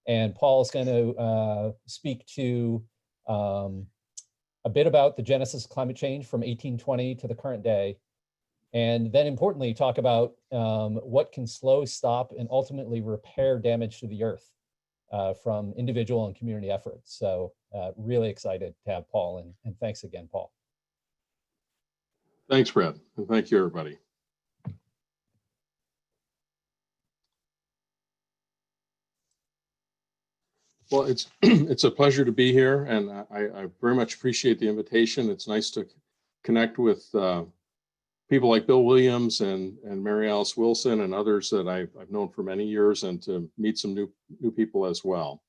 And Paul is going to speak to a bit about the genesis of climate change from 1820 to the current day. And then importantly, talk about what can slow, stop, and ultimately repair damage to the earth from individual and community efforts. So really excited to have Paul, and thanks again, Paul. Thanks, Brad, and thank you, everybody. Well, it's a pleasure to be here, and I very much appreciate the invitation. It's nice to connect with people like Bill Williams and Mary Alice Wilson and others that I've known for many years, and to meet some new people as well.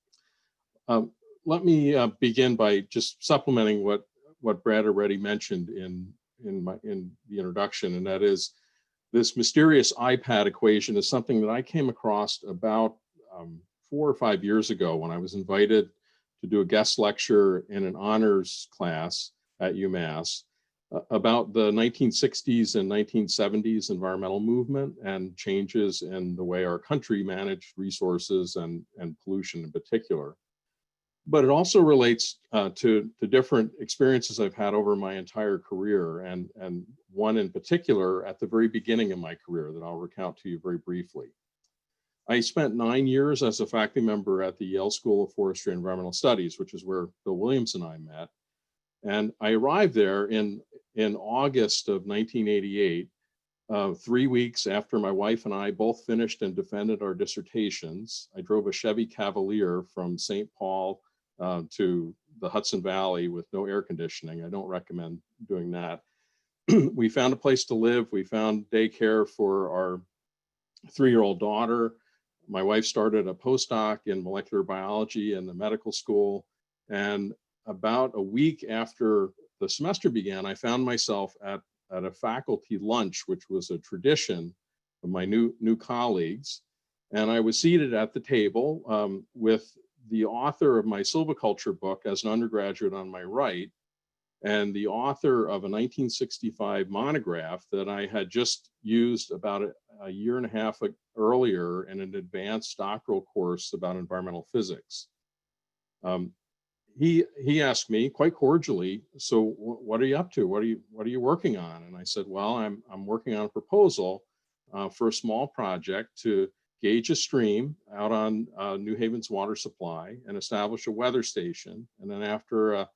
Let me begin by just supplementing what Brad already mentioned in the introduction, and that is this mysterious iPad equation is something that I came across about 4 or 5 years ago when I was invited to do a guest lecture in an honors class at UMass about the 1960s and 1970s environmental movement and changes in the way our country managed resources and pollution in particular. But it also relates to different experiences I've had over my entire career, and one in particular at the very beginning of my career that I'll recount to you very briefly. I spent 9 years as a faculty member at the Yale School of Forestry and Environmental Studies, which is where Bill Williams and I met. And I arrived there in August of 1988, 3 weeks after my wife and I both finished and defended our dissertations. I drove a Chevy Cavalier from St. Paul to the Hudson Valley with no air conditioning. I don't recommend doing that. We found a place to live. We found daycare for our 3-year-old daughter. My wife started a postdoc in molecular biology in the medical school. And about a week after the semester began, I found myself at a faculty lunch, which was a tradition of my new colleagues. And I was seated at the table with the author of my silviculture book as an undergraduate on my right, and the author of a 1965 monograph that I had just used about a year and a half earlier in an advanced doctoral course about environmental physics. He asked me quite cordially, "So what are you up to? What are you working on?" And I said, "Well, I'm working on a proposal for a small project to gauge a stream out on New Haven's water supply and establish a weather station. And then after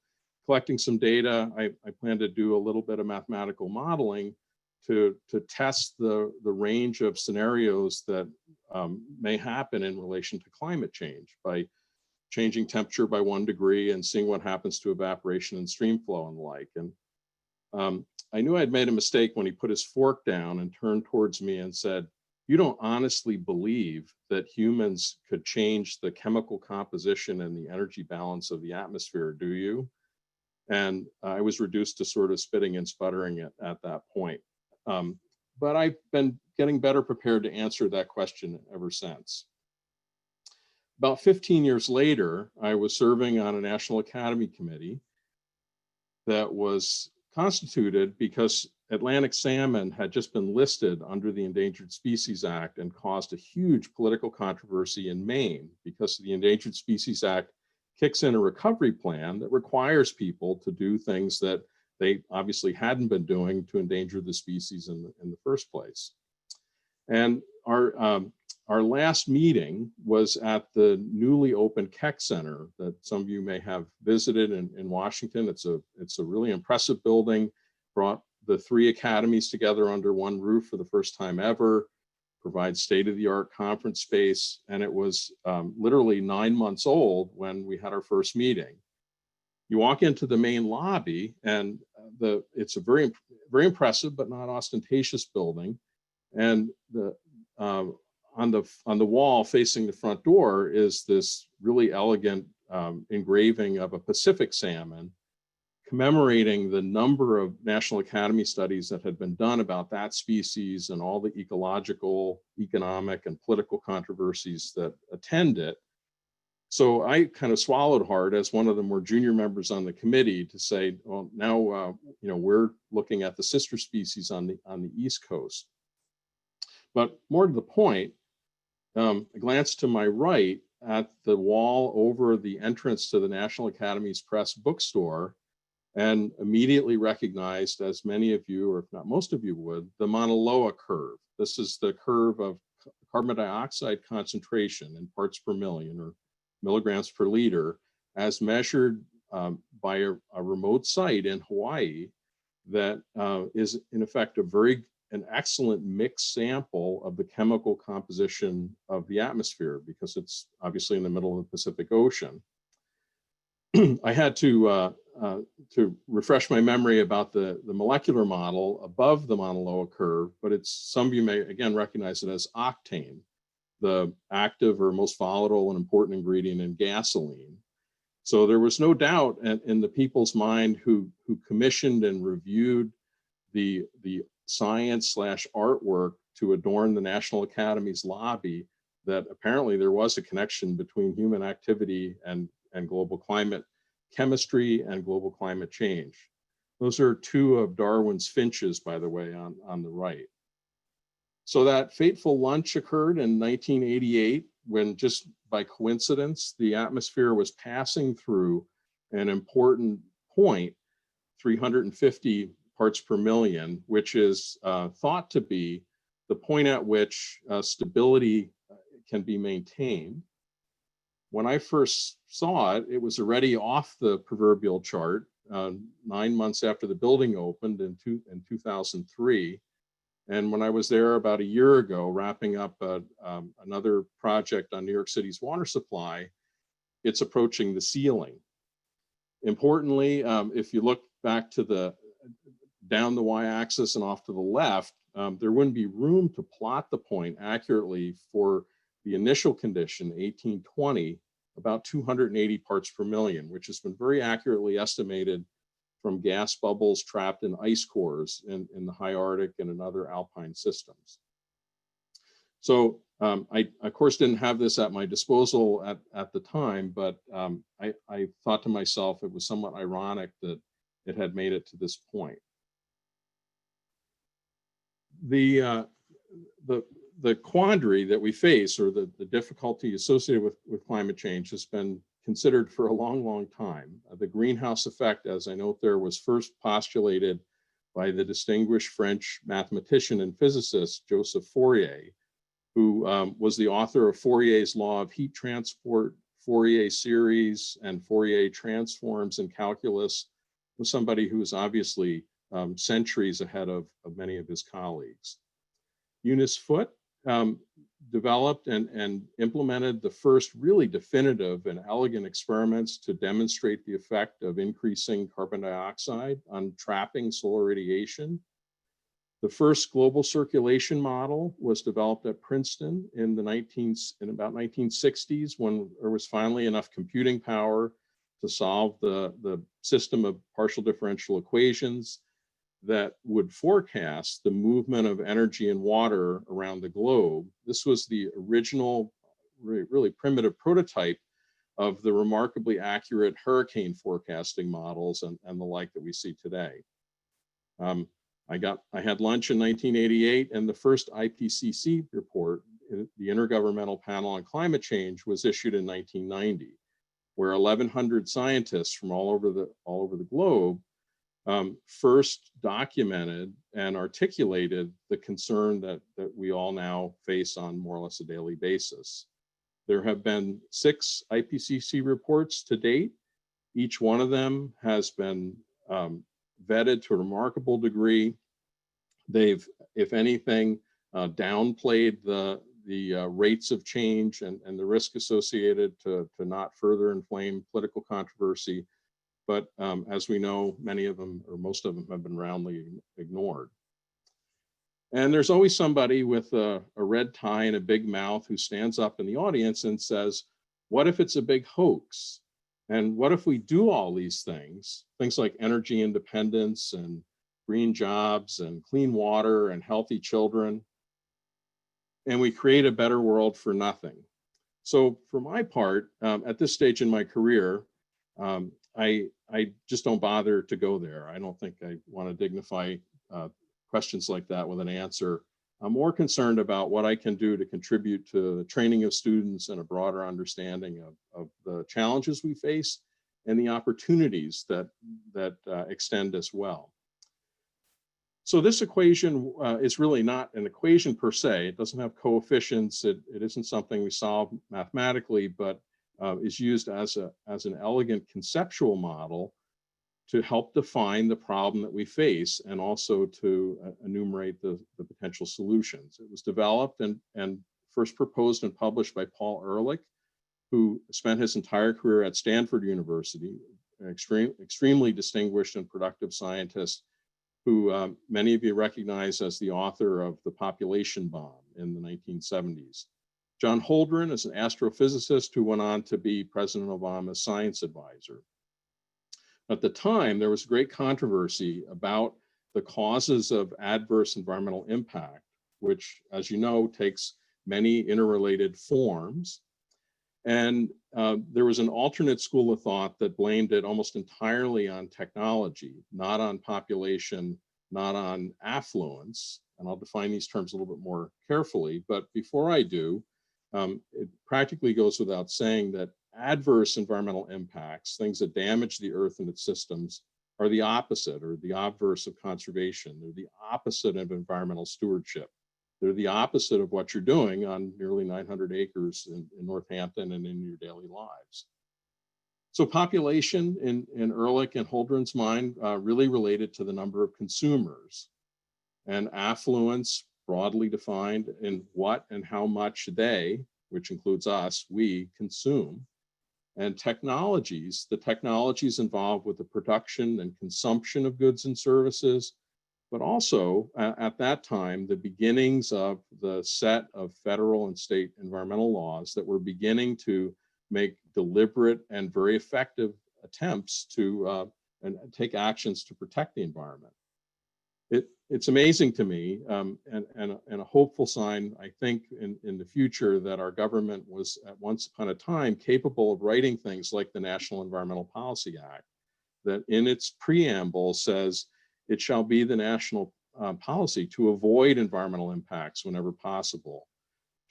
collecting some data, I plan to do a little bit of mathematical modeling to test the range of scenarios that may happen in relation to climate change by changing temperature by 1 degree and seeing what happens to evaporation and stream flow and the like." And I knew I'd made a mistake when he put his fork down and turned towards me and said, "You don't honestly believe that humans could change the chemical composition and the energy balance of the atmosphere, do you?" And I was reduced to sort of spitting and sputtering at that point. But I've been getting better prepared to answer that question ever since. About 15 years later, I was serving on a National Academy Committee that was constituted because Atlantic salmon had just been listed under the Endangered Species Act and caused a huge political controversy in Maine because the Endangered Species Act kicks in a recovery plan that requires people to do things that they obviously hadn't been doing to endanger the species in the first place. And our last meeting was at the newly opened Keck Center that some of you may have visited in Washington. It's a really impressive building, brought the 3 academies together under one roof for the first time ever, provides state-of-the-art conference space, and it was literally 9 months old when we had our first meeting. You walk into the main lobby, and it's a very, very impressive but not ostentatious building, and on the wall facing the front door is this really elegant engraving of a Pacific salmon, commemorating the number of National Academy studies that had been done about that species and all the ecological, economic, and political controversies that attend it. So I kind of swallowed hard as one of the more junior members on the committee to say, well, now we're looking at the sister species on the East Coast. But more to the point, a glance to my right at the wall over the entrance to the National Academies Press bookstore and immediately recognized, as many of you, or if not most of you would, the Mauna Loa curve. This is the curve of carbon dioxide concentration in parts per million, or milligrams per liter, as measured by a remote site in Hawaii that is in effect an excellent mixed sample of the chemical composition of the atmosphere, because it's obviously in the middle of the Pacific Ocean. I had to refresh my memory about the molecular model above the Mauna Loa curve, but some of you may again recognize it as octane, the active or most volatile and important ingredient in gasoline. So there was no doubt in the people's mind who commissioned and reviewed the science/artwork to adorn the National Academy's lobby that apparently there was a connection between human activity and global climate chemistry and global climate change. Those are two of Darwin's finches, by the way, on the right. So that fateful lunch occurred in 1988, when just by coincidence, the atmosphere was passing through an important point, 350 parts per million, which is thought to be the point at which stability can be maintained. When I first saw it, it was already off the proverbial chart 9 months after the building opened in 2003. And when I was there about a year ago, wrapping up another project on New York City's water supply, it's approaching the ceiling. Importantly, if you look back to down the y-axis and off to the left, there wouldn't be room to plot the point accurately for the initial condition, 1820, about 280 parts per million, which has been very accurately estimated from gas bubbles trapped in ice cores in the high Arctic and in other alpine systems. So I, of course, didn't have this at my disposal at the time, but I thought to myself it was somewhat ironic that it had made it to this point. The quandary that we face, or the difficulty associated with climate change, has been considered for a long, long time. The greenhouse effect, as I note there, was first postulated by the distinguished French mathematician and physicist, Joseph Fourier, who was the author of Fourier's law of heat transport, Fourier series, and Fourier transforms in calculus. Was somebody who was obviously centuries ahead of many of his colleagues. Eunice Foote developed and implemented the first really definitive and elegant experiments to demonstrate the effect of increasing carbon dioxide on trapping solar radiation. The first global circulation model was developed at Princeton in about 1960s, when there was finally enough computing power to solve the system of partial differential equations that would forecast the movement of energy and water around the globe. This was the original, really primitive prototype of the remarkably accurate hurricane forecasting models and the like that we see today. I had lunch in 1988, and the first IPCC report, the Intergovernmental Panel on Climate Change, was issued in 1990, where 1,100 scientists from all over the globe first documented and articulated the concern that we all now face on more or less a daily basis. There have been 6 IPCC reports to date. Each one of them has been vetted to a remarkable degree. They've, if anything, downplayed the rates of change and the risk associated to not further inflame political controversy. But as we know, many of them, or most of them, have been roundly ignored. And there's always somebody with a red tie and a big mouth who stands up in the audience and says, what if it's a big hoax? And what if we do all these things like energy independence and green jobs and clean water and healthy children, and we create a better world for nothing? So for my part, at this stage in my career, I just don't bother to go there. I don't think I want to dignify questions like that with an answer I'm more concerned about what I can do to contribute to the training of students and a broader understanding of the challenges we face and the opportunities that extend as well. So this equation is really not an equation per se. It doesn't have coefficients. It isn't something we solve mathematically, but is used as an elegant conceptual model to help define the problem that we face and also to enumerate the potential solutions. It was developed and first proposed and published by Paul Ehrlich, who spent his entire career at Stanford University, an extremely distinguished and productive scientist who many of you recognize as the author of The Population Bomb in the 1970s. John Holdren is an astrophysicist who went on to be President Obama's science advisor. At the time, there was great controversy about the causes of adverse environmental impact, which, as you know, takes many interrelated forms. And there was an alternate school of thought that blamed it almost entirely on technology, not on population, not on affluence. And I'll define these terms a little bit more carefully. But before I do, it practically goes without saying that adverse environmental impacts, things that damage the earth and its systems, are the opposite or the obverse of conservation. They're the opposite of environmental stewardship. They're the opposite of what you're doing on nearly 900 acres in Northampton and in your daily lives. So population in Ehrlich and Holdren's mind really related to the number of consumers, and affluence broadly defined in what and how much they, which includes us, we consume. And technologies, the technologies involved with the production and consumption of goods and services, but also at that time, the beginnings of the set of federal and state environmental laws that were beginning to make deliberate and very effective attempts to and take actions to protect the environment. It's amazing to me and a hopeful sign, I think, in the future that our government was at once upon a time capable of writing things like the National Environmental Policy Act, that in its preamble says it shall be the national policy to avoid environmental impacts whenever possible,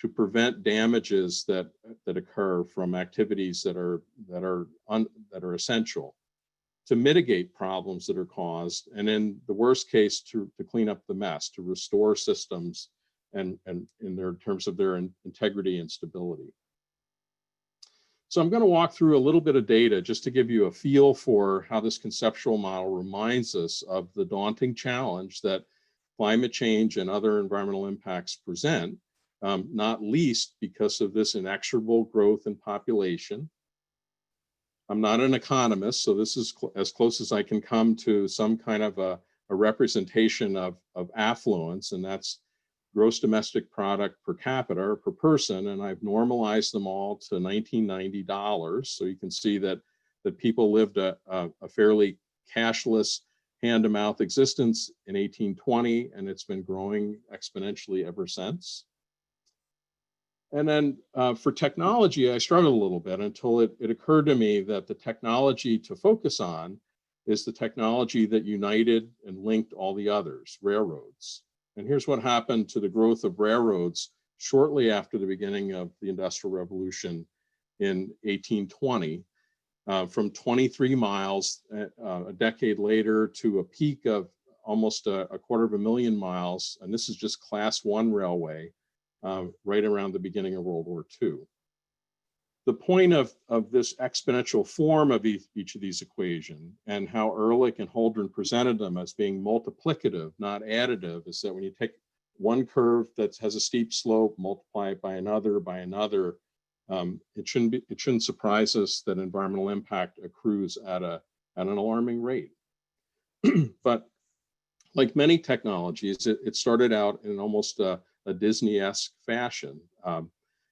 to prevent damages that occur from activities that are essential, to mitigate problems that are caused, and in the worst case, to clean up the mess, to restore systems and in their terms of their integrity and stability. So I'm going to walk through a little bit of data just to give you a feel for how this conceptual model reminds us of the daunting challenge that climate change and other environmental impacts present, not least because of this inexorable growth in population. I'm not an economist, so this is as close as I can come to some kind of a representation of affluence, and that's gross domestic product per capita or per person, and I've normalized them all to $1990. So you can see that people lived a fairly cashless, hand-to-mouth existence in 1820, and it's been growing exponentially ever since. And then for technology, I struggled a little bit until it occurred to me that the technology to focus on is the technology that united and linked all the others, railroads. And here's what happened to the growth of railroads shortly after the beginning of the Industrial Revolution in 1820, from 23 miles a decade later to a peak of almost a 250,000 miles. And this is just Class 1 railway, right around the beginning of World War II. The point of this exponential form of each of these equations and how Ehrlich and Holdren presented them as being multiplicative, not additive, is that when you take one curve that has a steep slope, multiply it by another, it shouldn't surprise us that environmental impact accrues at an alarming rate. But like many technologies, it started out in almost a Disney-esque fashion.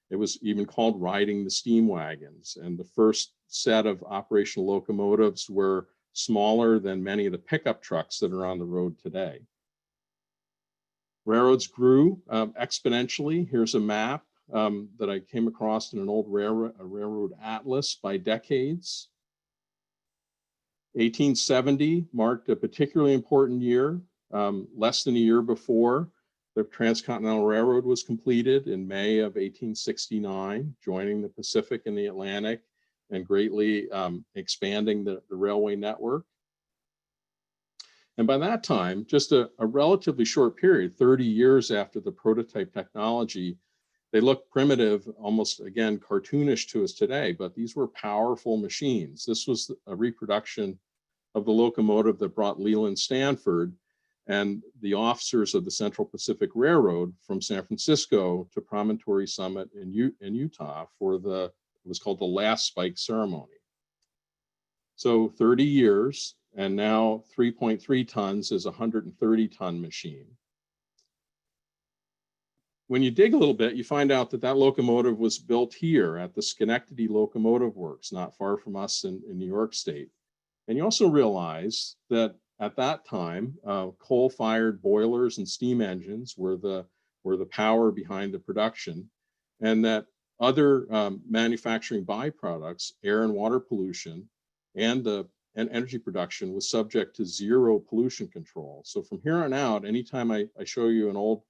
It was even called riding the steam wagons. And the first set of operational locomotives were smaller than many of the pickup trucks that are on the road today. Railroads grew exponentially. Here's a map that I came across in an old railroad atlas by decades. 1870 marked a particularly important year. Less than a year before, The Transcontinental Railroad was completed in May of 1869, joining the Pacific and the Atlantic and greatly expanding the railway network. And by that time, just a relatively short period, 30 years after the prototype technology, they look primitive, almost again cartoonish to us today, but these were powerful machines. This was a reproduction of the locomotive that brought Leland Stanford and the officers of the Central Pacific Railroad from San Francisco to Promontory Summit in Utah for it was called the last spike ceremony. So 30 years, and now 3.3 tons is a 130-ton machine. When you dig a little bit, you find out that that locomotive was built here at the Schenectady Locomotive Works, not far from us in New York State. And you also realize that at that time, coal-fired boilers and steam engines were the power behind the production, and that other manufacturing byproducts, air and water pollution, and energy production was subject to zero pollution control. So from here on out, anytime I show you an old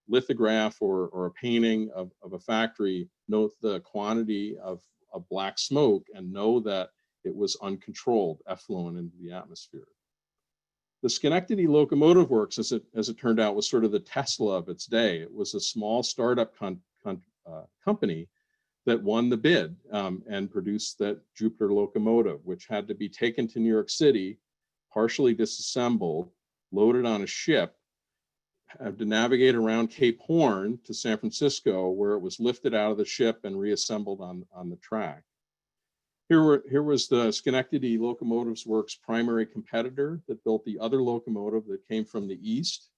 lithograph or a painting of a factory, note the quantity of black smoke and know that it was uncontrolled, effluent into the atmosphere. The Schenectady Locomotive Works, as it turned out, was sort of the Tesla of its day. It was a small startup company that won the bid and produced that Jupiter locomotive, which had to be taken to New York City, partially disassembled, loaded on a ship, had to navigate around Cape Horn to San Francisco, where it was lifted out of the ship and reassembled on the track. Here was the Schenectady Locomotives Works primary competitor that built the other locomotive that came from the east.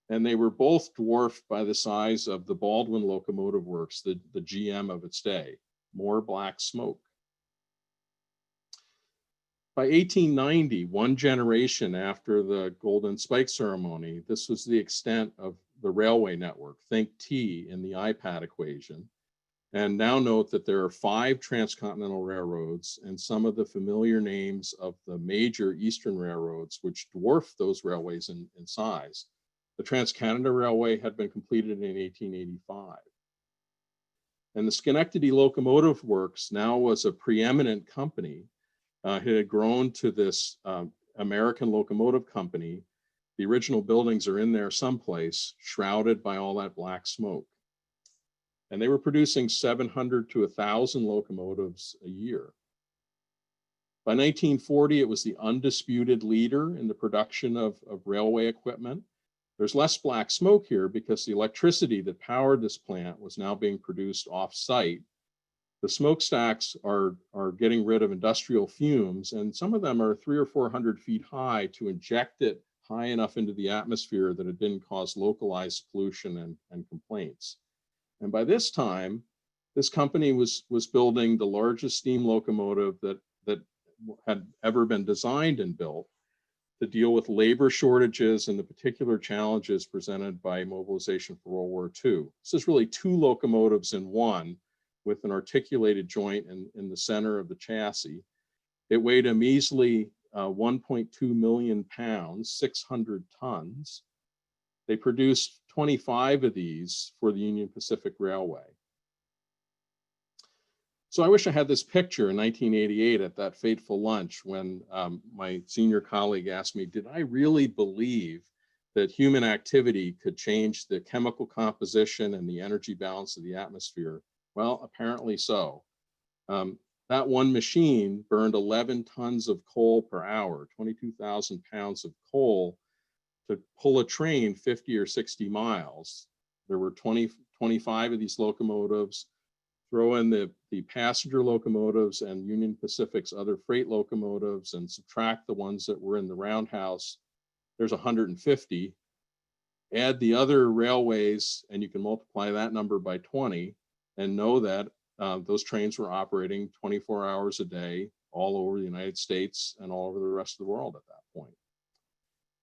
And they were both dwarfed by the size of the Baldwin Locomotive Works, the GM of its day. More black smoke. By 1890, one generation after the Golden Spike ceremony, this was the extent of the railway network. Think T in the IPAT equation. And now note that there are 5 transcontinental railroads and some of the familiar names of the major eastern railroads, which dwarf those railways in size. The Trans-Canada Railway had been completed in 1885. And the Schenectady Locomotive Works now was a preeminent company. It had grown to this American locomotive company. The original buildings are in there someplace, shrouded by all that black smoke. And they were producing 700 to 1,000 locomotives a year. By 1940, it was the undisputed leader in the production of railway equipment. There's less black smoke here because the electricity that powered this plant was now being produced off-site. The smokestacks are getting rid of industrial fumes, and some of them are 300 or 400 feet high to inject it high enough into the atmosphere that it didn't cause localized pollution and complaints. And by this time, this company was building the largest steam locomotive that had ever been designed and built to deal with labor shortages and the particular challenges presented by mobilization for World War II. This is really 2 locomotives in one with an articulated joint in the center of the chassis. It weighed a measly 1.2 million pounds, 600 tons. They produced 25 of these for the Union Pacific Railway. So I wish I had this picture in 1988 at that fateful lunch when my senior colleague asked me, did I really believe that human activity could change the chemical composition and the energy balance of the atmosphere? Well, apparently so. That one machine burned 11 tons of coal per hour, 22,000 pounds of coal to pull a train 50 or 60 miles. There were 25 of these locomotives. Throw in the passenger locomotives and Union Pacific's other freight locomotives and subtract the ones that were in the roundhouse, there's 150. Add the other railways and you can multiply that number by 20 and know that those trains were operating 24 hours a day all over the United States and all over the rest of the world at that point.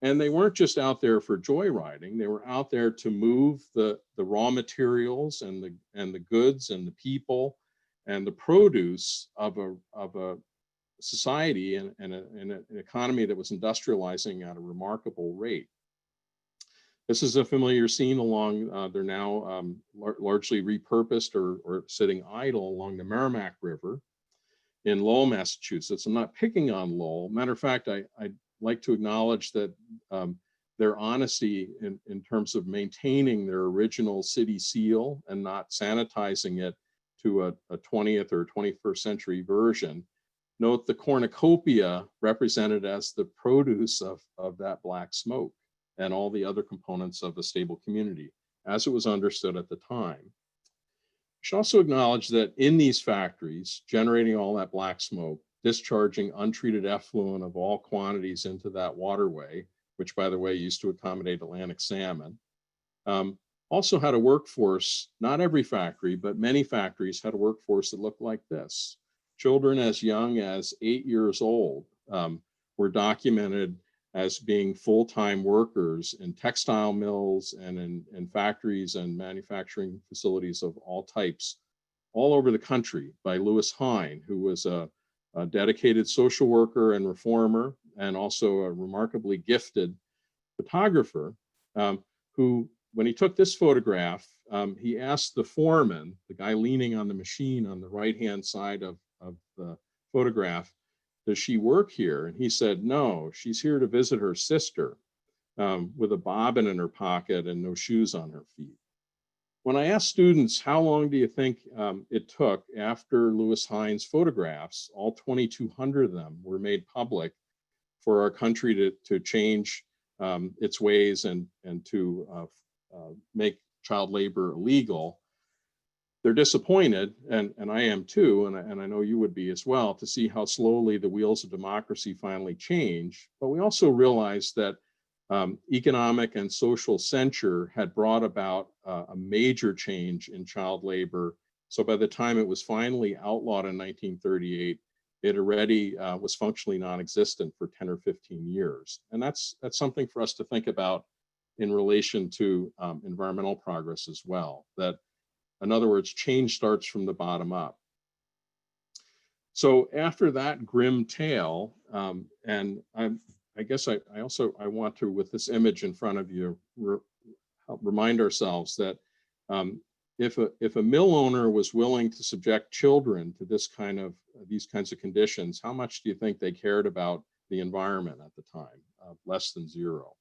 And they weren't just out there for joyriding, they were out there to move the raw materials and the goods and the people and the produce of a society and an economy that was industrializing at a remarkable rate. This is a familiar scene along, they're now largely repurposed or sitting idle along the Merrimack River in Lowell, Massachusetts. I'm not picking on Lowell. Matter of fact, I'd like to acknowledge that their honesty in terms of maintaining their original city seal and not sanitizing it to a 20th or 21st century version. Note the cornucopia represented as the produce of that black smoke and all the other components of a stable community, as it was understood at the time. We should also acknowledge that in these factories, generating all that black smoke, discharging untreated effluent of all quantities into that waterway, which, by the way, used to accommodate Atlantic salmon, also had a workforce. Not every factory, but many factories had a workforce that looked like this. Children as young as 8 years old were documented as being full-time workers in textile mills and in factories and manufacturing facilities of all types all over the country by Lewis Hine, who was a dedicated social worker and reformer, and also a remarkably gifted photographer, who, when he took this photograph, he asked the foreman, the guy leaning on the machine on the right-hand side of the photograph, does she work here? And he said, no, she's here to visit her sister, with a bobbin in her pocket and no shoes on her feet. When I asked students, how long do you think it took after Lewis Hine's photographs, all 2,200 of them were made public, for our country to change its ways and to make child labor illegal, they're disappointed, and I am too, and I know you would be as well, to see how slowly the wheels of democracy finally change. But we also realize that economic and social censure had brought about a major change in child labor. So by the time it was finally outlawed in 1938, it already was functionally non-existent for 10 or 15 years. And that's something for us to think about in relation to environmental progress as well. That, in other words, change starts from the bottom up. So after that grim tale, and I guess I want to, with this image in front of you, help remind ourselves that if a mill owner was willing to subject children to these kinds of conditions, how much do you think they cared about the environment at the time? Less than zero.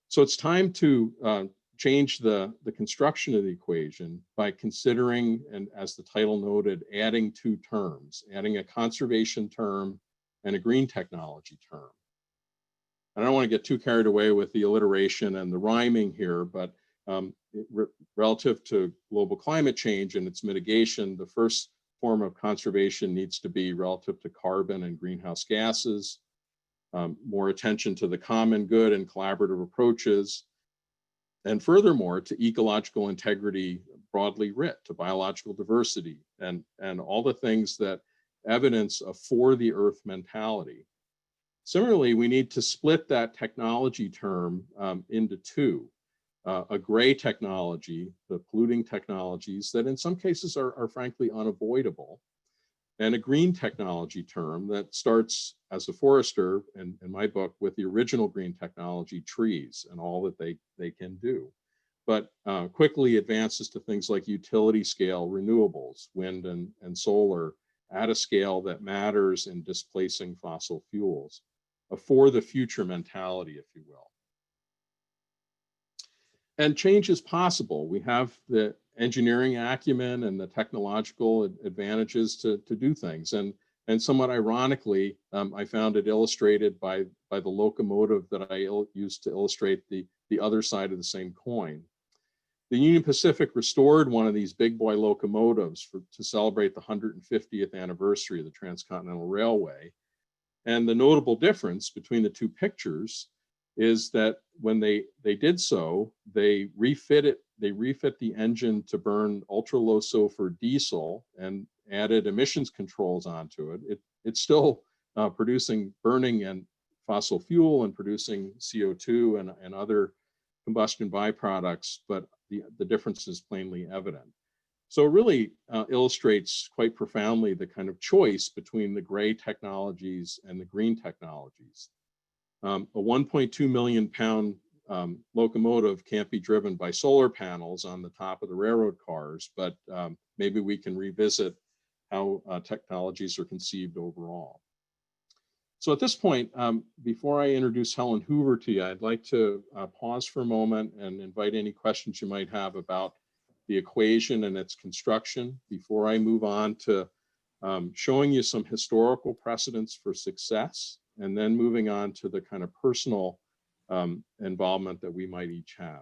So it's time to change the construction of the equation by considering, and as the title noted, adding two terms, adding a conservation term and a green technology term. I don't want to get too carried away with the alliteration and the rhyming here, but relative to global climate change and its mitigation, the first form of conservation needs to be relative to carbon and greenhouse gases, more attention to the common good and collaborative approaches, and furthermore, to ecological integrity broadly writ, to biological diversity, and all the things that evidence a for the earth mentality. Similarly, we need to split that technology term into two. A gray technology, the polluting technologies that in some cases are frankly unavoidable, and a green technology term that starts as a forester, in my book, with the original green technology, trees, and all that they can do, but quickly advances to things like utility scale renewables, wind and solar, at a scale that matters in displacing fossil fuels, a for the future mentality, if you will. And change is possible. We have the engineering acumen and the technological advantages to do things. And somewhat ironically, I found it illustrated by the locomotive that I used to illustrate the other side of the same coin. The Union Pacific restored one of these big boy locomotives to celebrate the 150th anniversary of the Transcontinental Railway. And the notable difference between the two pictures is that when they did so, they refit the engine to burn ultra low sulfur diesel and added emissions controls onto it. It's still burning and fossil fuel and producing CO2 and other combustion byproducts, but the difference is plainly evident. So it really illustrates quite profoundly the kind of choice between the gray technologies and the green technologies. A 1.2 million pound locomotive can't be driven by solar panels on the top of the railroad cars, but maybe we can revisit how technologies are conceived overall. So at this point, before I introduce Helen Hoover to you, I'd like to pause for a moment and invite any questions you might have about the equation and its construction before I move on to showing you some historical precedents for success, and then moving on to the kind of personal involvement that we might each have.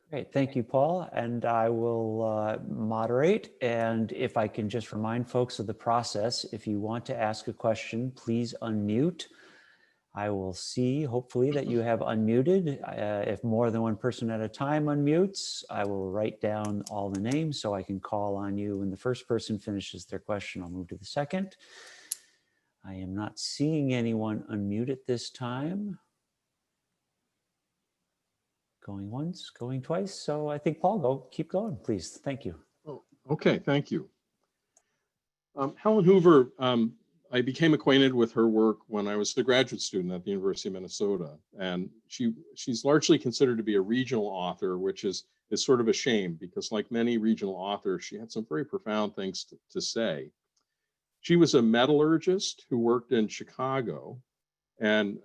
Great, thank you, Paul. And I will moderate. And if I can just remind folks of the process, if you want to ask a question, please unmute. I will see, hopefully, that you have unmuted. If more than one person at a time unmutes, I will write down all the names so I can call on you when the first person finishes their question. I'll move to the second. I am not seeing anyone unmute at this time. Going once, going twice. So I think, Paul, keep going, please. Thank you. Oh, okay, thank you. Helen Hoover, I became acquainted with her work when I was a graduate student at the University of Minnesota. And she's largely considered to be a regional author, which is sort of a shame because, like many regional authors, she had some very profound things to say. She was a metallurgist who worked in Chicago, and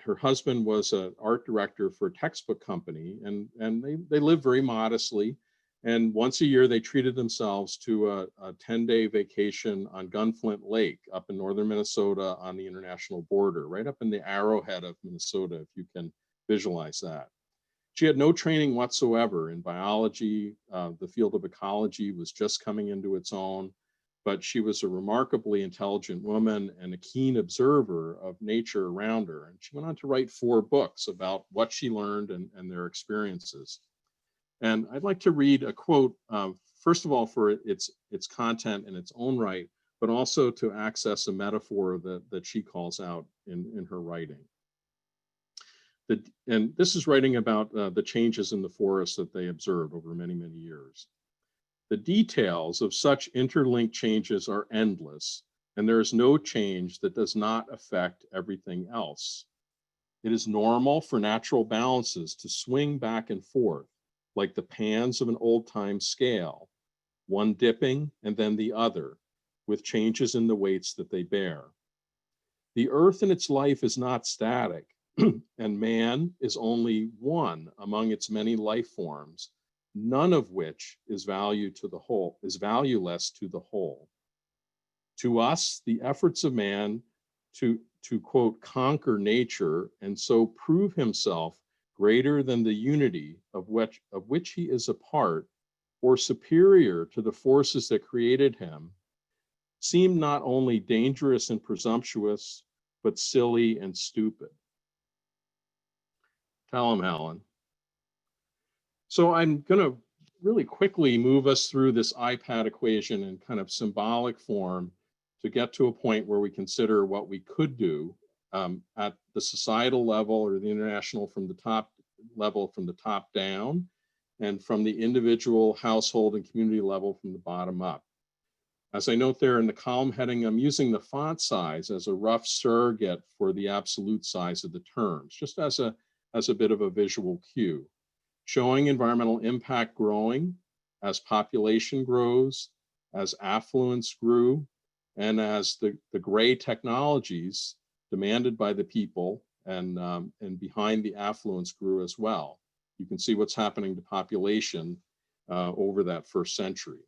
her husband was an art director for a textbook company, and they lived very modestly. And once a year, they treated themselves to a 10-day vacation on Gunflint Lake up in northern Minnesota on the international border, right up in the arrowhead of Minnesota, if you can visualize that. She had no training whatsoever in biology. The field of ecology was just coming into its own, but she was a remarkably intelligent woman and a keen observer of nature around her. And she went on to write 4 books about what she learned and their experiences. And I'd like to read a quote, first of all, for its content in its own right, but also to access a metaphor that she calls out in her writing. And this is writing about the changes in the forest that they observed over many, many years. The details of such interlinked changes are endless, and there is no change that does not affect everything else. It is normal for natural balances to swing back and forth, like the pans of an old-time scale, one dipping and then the other, with changes in the weights that they bear. The earth in its life is not static, and man is only one among its many life forms, none of which is valueless to the whole. To us, the efforts of man to quote, conquer nature and so prove himself greater than the unity of which he is a part, or superior to the forces that created him, seem not only dangerous and presumptuous, but silly and stupid. Tell him, Helen. So I'm going to really quickly move us through this iPad equation in kind of symbolic form to get to a point where we consider what we could do at the societal level or the international from the top level, from the top down, and from the individual household and community level from the bottom up. As I note there in the column heading, I'm using the font size as a rough surrogate for the absolute size of the terms, just as a bit of a visual cue, showing environmental impact growing as population grows, as affluence grew, and as the gray technologies demanded by the people and behind the affluence grew as well. You can see what's happening to population over that first century.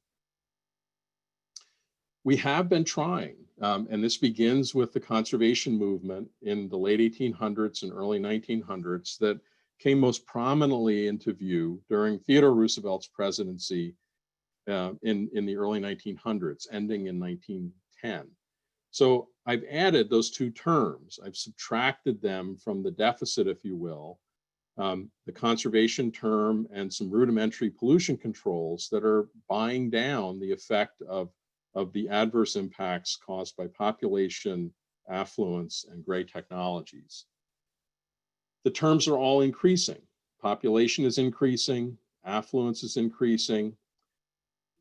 We have been trying, and this begins with the conservation movement in the late 1800s and early 1900s that came most prominently into view during Theodore Roosevelt's presidency in the early 1900s, ending in 1910. So I've added those two terms. I've subtracted them from the deficit, if you will, the conservation term and some rudimentary pollution controls that are buying down the effect of the adverse impacts caused by population, affluence, and gray technologies. The terms are all increasing. Population is increasing, affluence is increasing.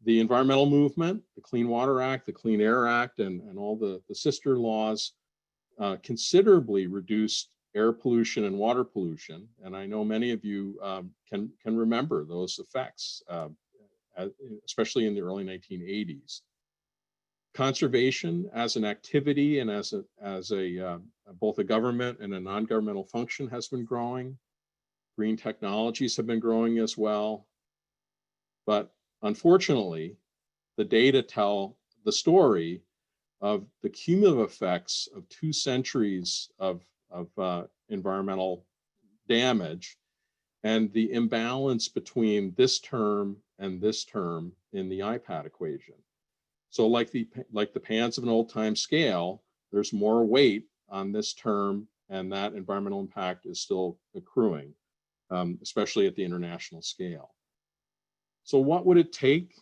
The environmental movement, the Clean Water Act, the Clean Air Act, and all the sister laws considerably reduced air pollution and water pollution. And I know many of you can remember those effects, especially in the early 1980s. Conservation as an activity and as both a government and a non-governmental function has been growing. Green technologies have been growing as well. But unfortunately, the data tell the story of the cumulative effects of 2 centuries of environmental damage and the imbalance between this term and this term in the IPAT equation. So like the pans of an old time scale, there's more weight on this term, and that environmental impact is still accruing, especially at the international scale. So what would it take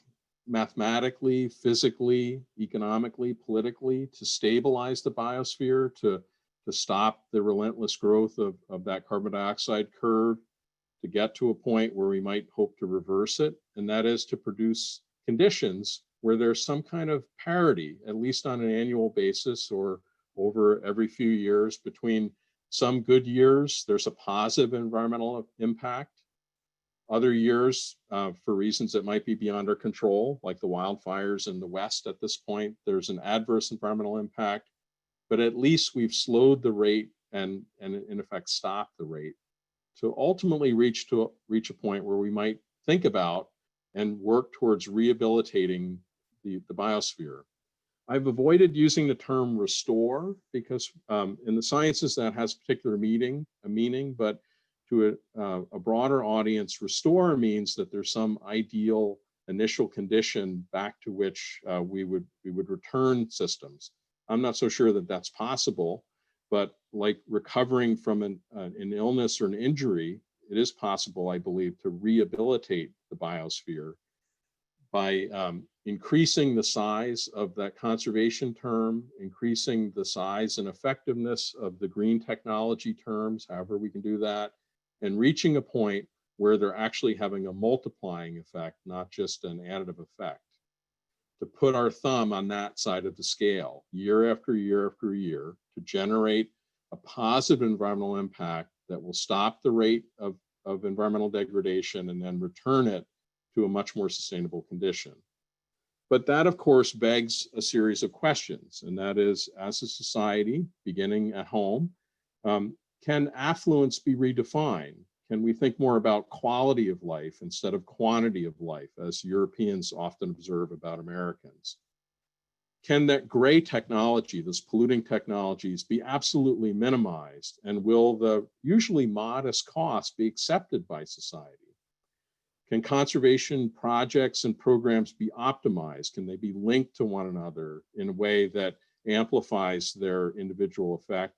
mathematically, physically, economically, politically to stabilize the biosphere, to stop the relentless growth of that carbon dioxide curve, to get to a point where we might hope to reverse it? And that is to produce conditions where there's some kind of parity, at least on an annual basis or over every few years. Between some good years, there's a positive environmental impact. Other years, for reasons that might be beyond our control, like the wildfires in the West at this point, there's an adverse environmental impact, but at least we've slowed the rate and in effect stopped the rate to ultimately reach a point where we might think about and work towards rehabilitating the biosphere. I've avoided using the term restore because in the sciences that has a particular meaning, but to a broader audience, restore means that there's some ideal initial condition back to which we would return systems. I'm not so sure that that's possible, but like recovering from an illness or an injury, it is possible, I believe, to rehabilitate the biosphere by increasing the size of that conservation term, increasing the size and effectiveness of the green technology terms, however we can do that, and reaching a point where they're actually having a multiplying effect, not just an additive effect. To put our thumb on that side of the scale, year after year after year, to generate a positive environmental impact that will stop the rate of environmental degradation and then return it to a much more sustainable condition. But that, of course, begs a series of questions, and that is, as a society, beginning at home, can affluence be redefined? Can we think more about quality of life instead of quantity of life, as Europeans often observe about Americans? Can that gray technology, those polluting technologies, be absolutely minimized? And will the usually modest cost be accepted by society? Can conservation projects and programs be optimized? Can they be linked to one another in a way that amplifies their individual effect?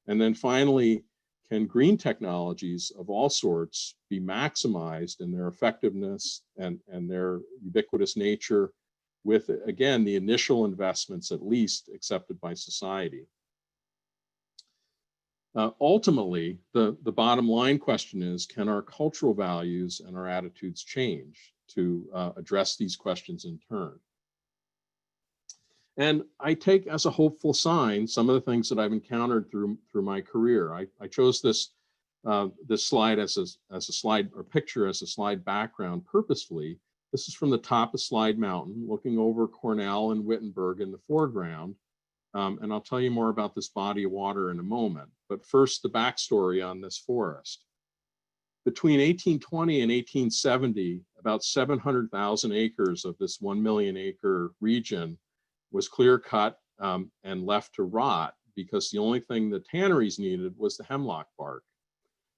And then finally, can green technologies of all sorts be maximized in their effectiveness and their ubiquitous nature with, again, the initial investments at least accepted by society? Ultimately, the bottom line question is, can our cultural values and our attitudes change to address these questions in turn? And I take as a hopeful sign some of the things that I've encountered through my career. I chose this slide as a slide or picture as a slide background purposefully. This is from the top of Slide Mountain, looking over Cornell and Wittenberg in the foreground. And I'll tell you more about this body of water in a moment. But first, the backstory on this forest. Between 1820 and 1870, about 700,000 acres of this 1 million acre region was clear cut and left to rot because the only thing the tanneries needed was the hemlock bark.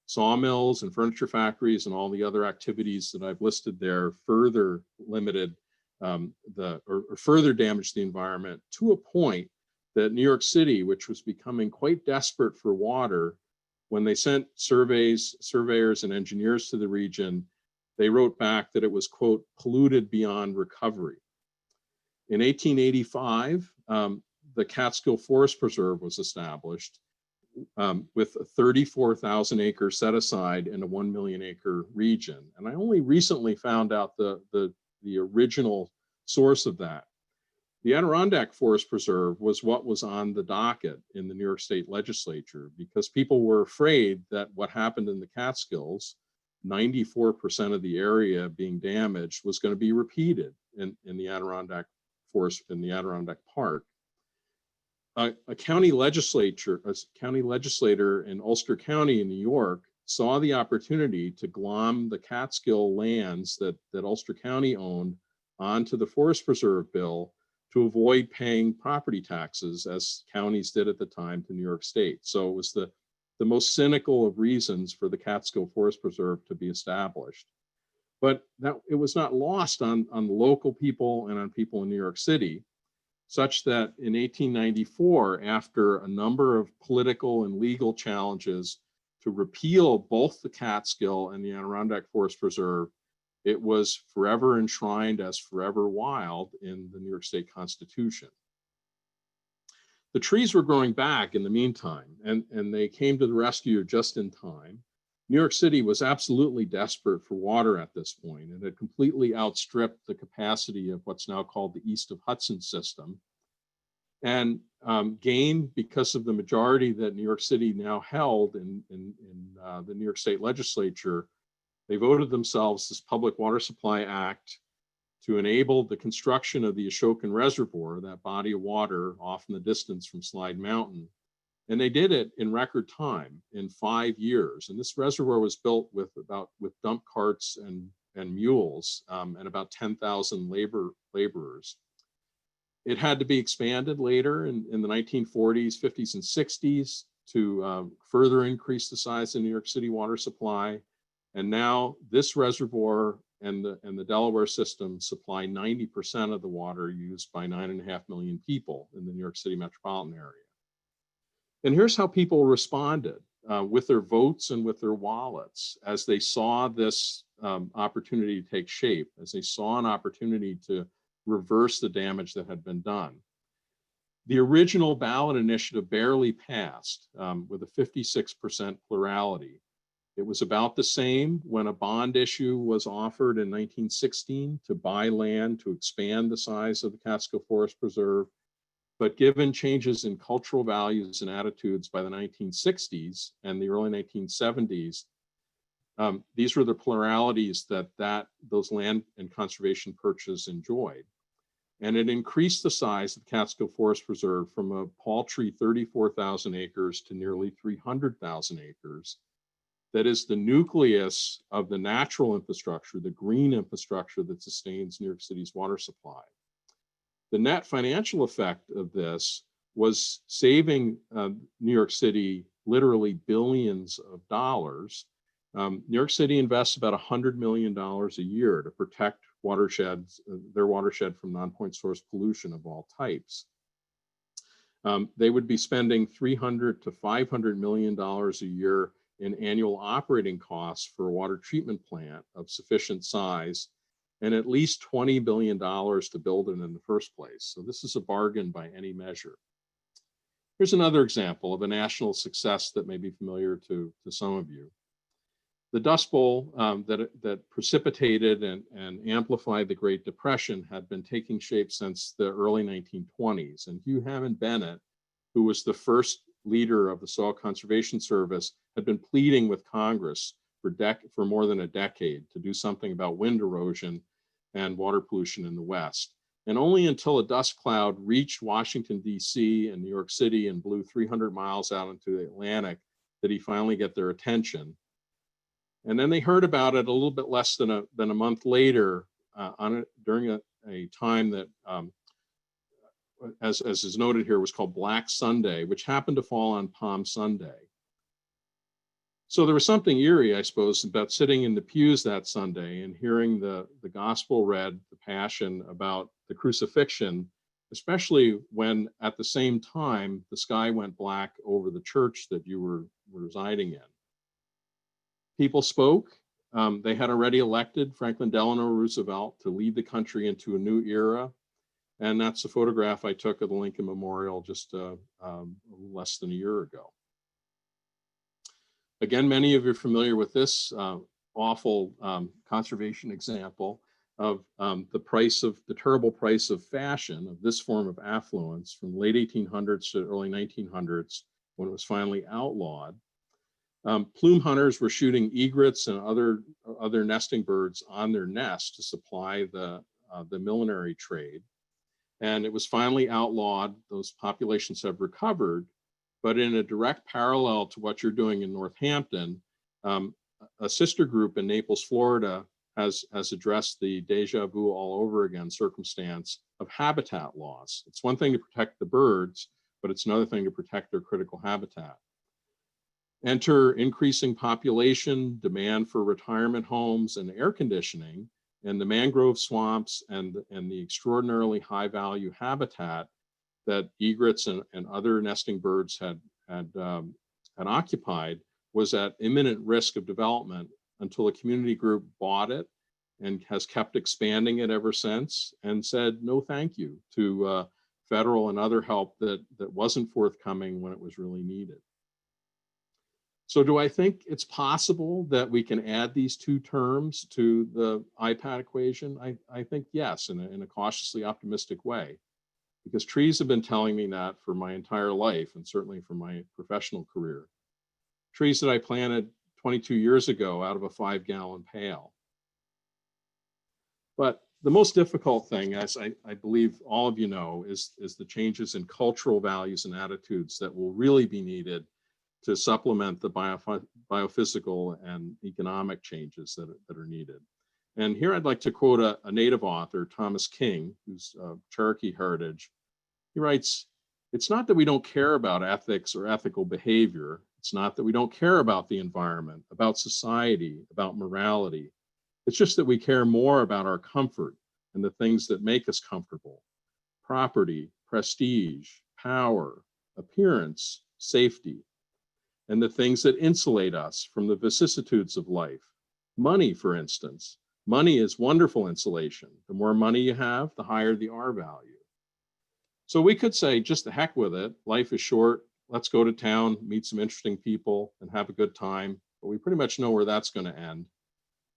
Sawmills and furniture factories and all the other activities that I've listed there further limited or further damaged the environment to a point that New York City, which was becoming quite desperate for water, when they sent surveyors and engineers to the region, they wrote back that it was, quote, polluted beyond recovery. In 1885, the Catskill Forest Preserve was established with a 34,000 acres set aside in a 1 million acre region. And I only recently found out the original source of that. The Adirondack Forest Preserve was what was on the docket in the New York State Legislature because people were afraid that what happened in the Catskills, 94% of the area being damaged, was going to be repeated in the Adirondack Forest, in the Adirondack Park. A county legislator in Ulster County in New York saw the opportunity to glom the Catskill lands that Ulster County owned onto the Forest Preserve bill to avoid paying property taxes, as counties did at the time, to New York State. So it was the most cynical of reasons for the Catskill Forest Preserve to be established. But it was not lost on the local people and on people in New York City, such that in 1894, after a number of political and legal challenges to repeal both the Catskill and the Adirondack Forest Preserve, it was forever enshrined as forever wild in the New York State Constitution. The trees were growing back in the meantime, and they came to the rescue just in time. New York City was absolutely desperate for water at this point and had completely outstripped the capacity of what's now called the East of Hudson system, and gained, because of the majority that New York City now held in the New York State Legislature, they voted themselves this Public Water Supply Act to enable the construction of the Ashokan Reservoir, that body of water off in the distance from Slide Mountain. And they did it in record time, in 5 years. And this reservoir was built with dump carts and mules, and about 10,000 laborers. It had to be expanded later in the 1940s, 50s, and 60s to further increase the size of New York City water supply. And now this reservoir and the Delaware system supply 90% of the water used by 9.5 million people in the New York City metropolitan area. And here's how people responded with their votes and with their wallets as they saw this opportunity take shape, as they saw an opportunity to reverse the damage that had been done. The original ballot initiative barely passed with a 56% plurality. It was about the same when a bond issue was offered in 1916 to buy land to expand the size of the Catskill Forest Preserve. But given changes in cultural values and attitudes by the 1960s and the early 1970s, these were the pluralities that those land and conservation purchases enjoyed. And it increased the size of the Catskill Forest Preserve from a paltry 34,000 acres to nearly 300,000 acres. That is the nucleus of the natural infrastructure, the green infrastructure that sustains New York City's water supply. The net financial effect of this was saving New York City literally billions of dollars. New York City invests about $100 million a year to protect watersheds, their watershed, from non-point source pollution of all types. They would be spending $300 to $500 million a year in annual operating costs for a water treatment plant of sufficient size, and at least $20 billion to build it in the first place. So this is a bargain by any measure. Here's another example of a national success that may be familiar to some of you. The Dust Bowl that precipitated and amplified the Great Depression had been taking shape since the early 1920s. And Hugh Hammond Bennett, who was the first leader of the Soil Conservation Service, had been pleading with Congress for more than a decade to do something about wind erosion and water pollution in the West. And only until a dust cloud reached Washington, D.C. and New York City and blew 300 miles out into the Atlantic did he finally get their attention. And then they heard about it a little bit less than a month later during a time that, as is noted here, was called Black Sunday, which happened to fall on Palm Sunday. So there was something eerie, I suppose, about sitting in the pews that Sunday and hearing the gospel read, the Passion, about the crucifixion, especially when at the same time the sky went black over the church that you were residing in. People spoke. They had already elected Franklin Delano Roosevelt to lead the country into a new era. And that's a photograph I took of the Lincoln Memorial just less than a year ago. Again, many of you are familiar with this awful conservation example. of the terrible price of fashion, of this form of affluence from late 1800s to early 1900s, when it was finally outlawed. Plume hunters were shooting egrets and other nesting birds on their nests to supply the millinery trade. And it was finally outlawed. Those populations have recovered, but in a direct parallel to what you're doing in Northampton, a sister group in Naples, Florida, has addressed the deja vu all over again circumstance of habitat loss. It's one thing to protect the birds, but it's another thing to protect their critical habitat. Enter increasing population, demand for retirement homes and air conditioning, and the mangrove swamps and the extraordinarily high value habitat that egrets and other nesting birds had occupied was at imminent risk of development until a community group bought it and has kept expanding it ever since, and said no thank you to federal and other help that wasn't forthcoming when it was really needed. So do I think it's possible that we can add these two terms to the IPAT equation? I think yes, in a cautiously optimistic way, because trees have been telling me that for my entire life, and certainly for my professional career. Trees that I planted 22 years ago out of a 5-gallon pail. But the most difficult thing, as I believe all of you know, is the changes in cultural values and attitudes that will really be needed to supplement the biophysical and economic changes that are needed. And here I'd like to quote a native author, Thomas King, who's Cherokee heritage. He writes, "It's not that we don't care about ethics or ethical behavior. It's not that we don't care about the environment, about society, about morality. It's just that we care more about our comfort and the things that make us comfortable: property, prestige, power, appearance, safety, and the things that insulate us from the vicissitudes of life. Money, for instance. Money is wonderful insulation. The more money you have, the higher the R value." So we could say, just the heck with it. Life is short. Let's go to town, meet some interesting people, and have a good time. But we pretty much know where that's going to end.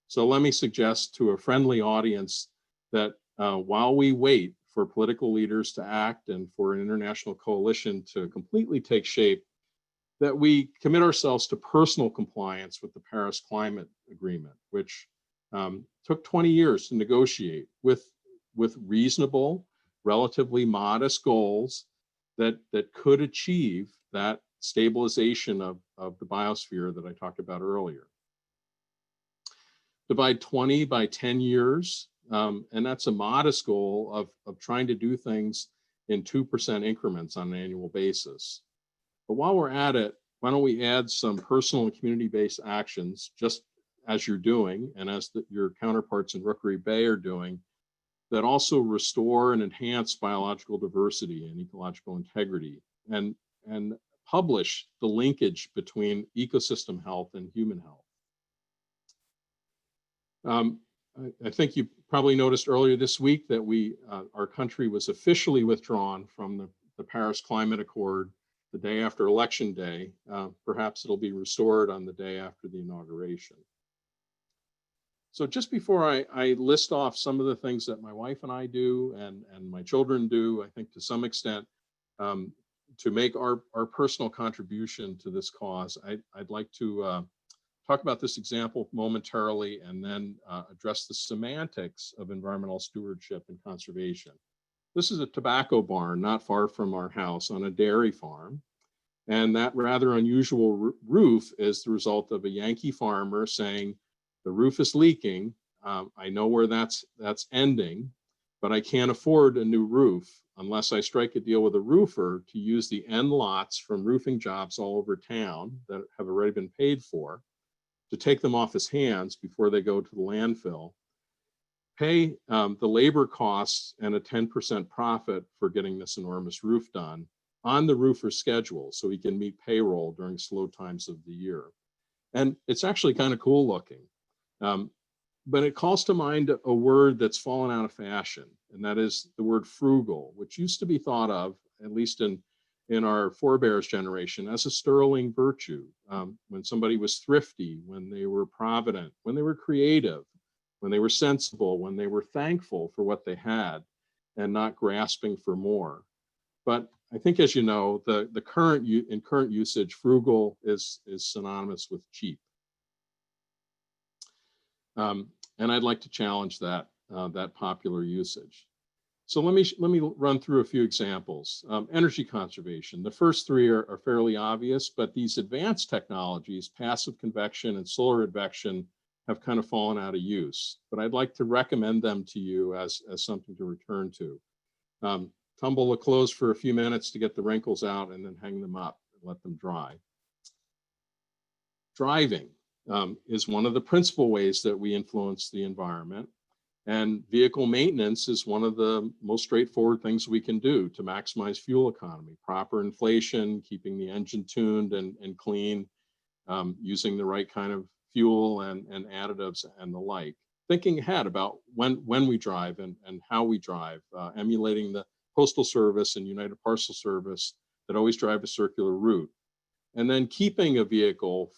So let me suggest to a friendly audience that while we wait for political leaders to act and for an international coalition to completely take shape, that we commit ourselves to personal compliance with the Paris Climate Agreement, which took 20 years to negotiate with reasonable, relatively modest goals that could achieve that stabilization of the biosphere that I talked about earlier. Divide 20 by 10 years, and that's a modest goal of trying to do things in 2% increments on an annual basis. But while we're at it, why don't we add some personal and community-based actions, just as you're doing and as your counterparts in Rookery Bay are doing, that also restore and enhance biological diversity and ecological integrity, and publish the linkage between ecosystem health and human health. I think you probably noticed earlier this week that our country was officially withdrawn from the Paris Climate Accord the day after Election Day. Perhaps it'll be restored on the day after the inauguration. So just before I list off some of the things that my wife and I do and my children do, I think to some extent, to make our personal contribution to this cause, I'd like to talk about this example momentarily and then address the semantics of environmental stewardship and conservation. This is a tobacco barn not far from our house on a dairy farm. And that rather unusual roof is the result of a Yankee farmer saying, "The roof is leaking. I know where that's ending, but I can't afford a new roof unless I strike a deal with a roofer to use the end lots from roofing jobs all over town that have already been paid for, to take them off his hands before they go to the landfill, pay the labor costs and a 10% profit for getting this enormous roof done on the roofer's schedule so he can meet payroll during slow times of the year." And it's actually kind of cool looking. But it calls to mind a word that's fallen out of fashion, and that is the word frugal, which used to be thought of, at least in our forebears' generation, as a sterling virtue. When somebody was thrifty, when they were provident, when they were creative, when they were sensible, when they were thankful for what they had and not grasping for more. But I think, as you know, the current usage, frugal is synonymous with cheap. And I'd like to challenge that popular usage. So let me run through a few examples. Energy conservation. The first three are fairly obvious, but these advanced technologies, passive convection and solar advection, have kind of fallen out of use. But I'd like to recommend them to you as something to return to. Tumble the clothes for a few minutes to get the wrinkles out and then hang them up and let them dry. Driving is one of the principal ways that we influence the environment. And vehicle maintenance is one of the most straightforward things we can do to maximize fuel economy. Proper inflation, keeping the engine tuned and clean, using the right kind of fuel and additives and the like. Thinking ahead about when we drive and how we drive, emulating the Postal Service and United Parcel Service that always drive a circular route. And then keeping a vehicle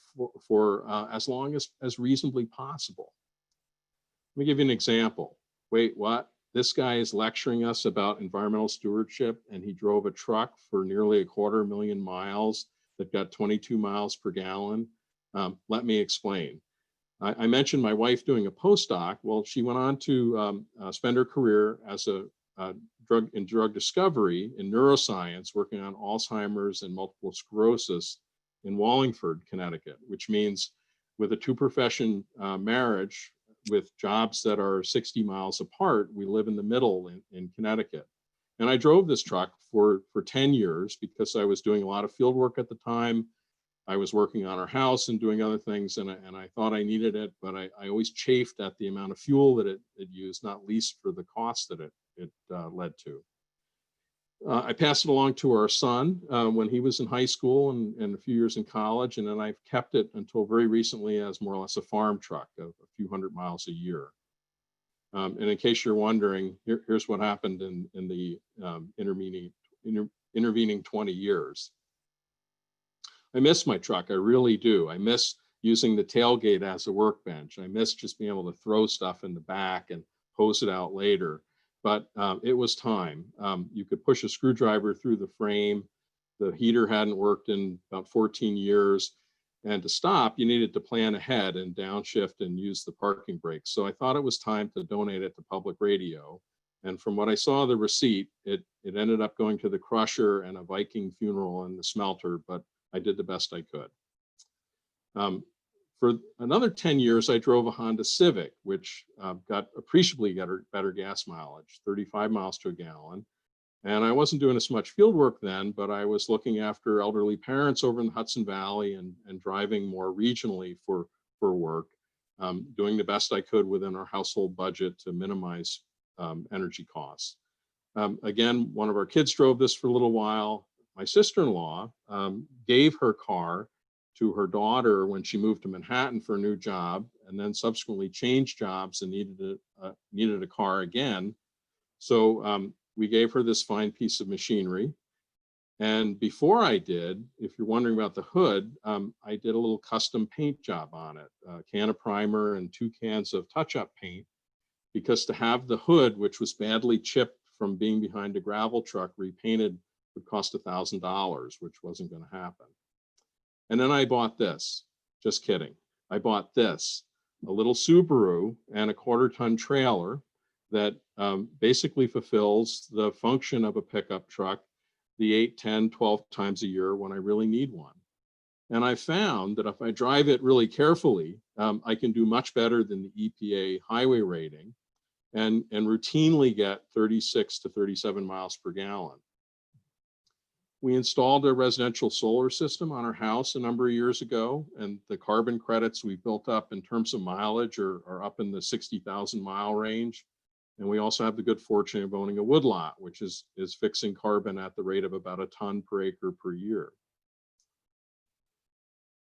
for as long as reasonably possible. Let me give you an example. Wait, what? This guy is lecturing us about environmental stewardship, and he drove a truck for nearly 250,000 miles that got 22 miles per gallon. Let me explain. I mentioned my wife doing a postdoc. Well, she went on to spend her career as a drug discovery in neuroscience, working on Alzheimer's and multiple sclerosis in Wallingford, Connecticut, which means with a two-profession marriage, with jobs that are 60 miles apart, we live in the middle in Connecticut. And I drove this truck for 10 years because I was doing a lot of field work at the time. I was working on our house and doing other things, and I thought I needed it, but I always chafed at the amount of fuel that it used, not least for the cost that it led to. I passed it along to our son when he was in high school and a few years in college, and then I've kept it until very recently as more or less a farm truck of a few hundred miles a year. And in case you're wondering, here's what happened in the intervening 20 years. I miss my truck, I really do. I miss using the tailgate as a workbench. I miss just being able to throw stuff in the back and hose it out later. But it was time. You could push a screwdriver through the frame. The heater hadn't worked in about 14 years. And to stop, you needed to plan ahead and downshift and use the parking brakes. So I thought it was time to donate it to public radio. And from what I saw the receipt, it ended up going to the crusher and a Viking funeral and the smelter, but I did the best I could. For another 10 years, I drove a Honda Civic, which got appreciably better gas mileage, 35 miles to a gallon. And I wasn't doing as much field work then, but I was looking after elderly parents over in the Hudson Valley and driving more regionally for work, doing the best I could within our household budget to minimize energy costs. Again, one of our kids drove this for a little while. My sister-in-law gave her car to her daughter when she moved to Manhattan for a new job, and then subsequently changed jobs and needed a car again. So we gave her this fine piece of machinery. And before I did, if you're wondering about the hood, I did a little custom paint job on it, a can of primer and 2 cans of touch-up paint, because to have the hood, which was badly chipped from being behind a gravel truck, repainted would cost $1,000, which wasn't going to happen. And then I bought this, just kidding. I bought this, a little Subaru and a 1/4-ton trailer that basically fulfills the function of a pickup truck the 8, 10, 12 times a year when I really need one. And I found that if I drive it really carefully, I can do much better than the EPA highway rating and routinely get 36 to 37 miles per gallon. We installed a residential solar system on our house a number of years ago, and the carbon credits we built up in terms of mileage are up in the 60,000 mile range. And we also have the good fortune of owning a woodlot, which is fixing carbon at the rate of about a ton per acre per year.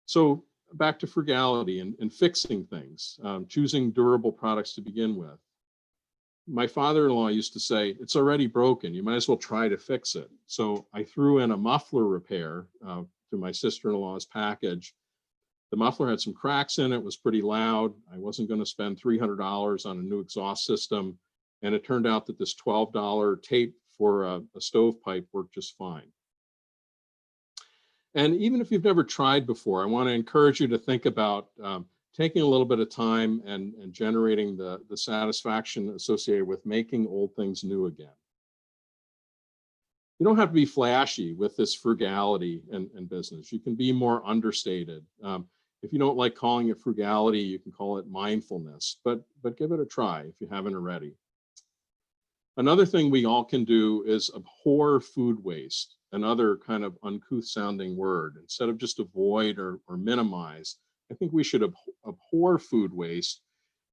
So back to frugality and fixing things, choosing durable products to begin with. My father-in-law used to say, it's already broken, you might as well try to fix it. So I threw in a muffler repair to my sister-in-law's package. The muffler had some cracks in it, was pretty loud. I wasn't going to spend $300 on a new exhaust system. And it turned out that this $12 tape for a stovepipe worked just fine. And even if you've never tried before, I want to encourage you to think about taking a little bit of time and generating the satisfaction associated with making old things new again. You don't have to be flashy with this frugality in business. You can be more understated. If you don't like calling it frugality, you can call it mindfulness, but give it a try if you haven't already. Another thing we all can do is abhor food waste, another kind of uncouth sounding word. Instead of just avoid or minimize, I think we should abhor food waste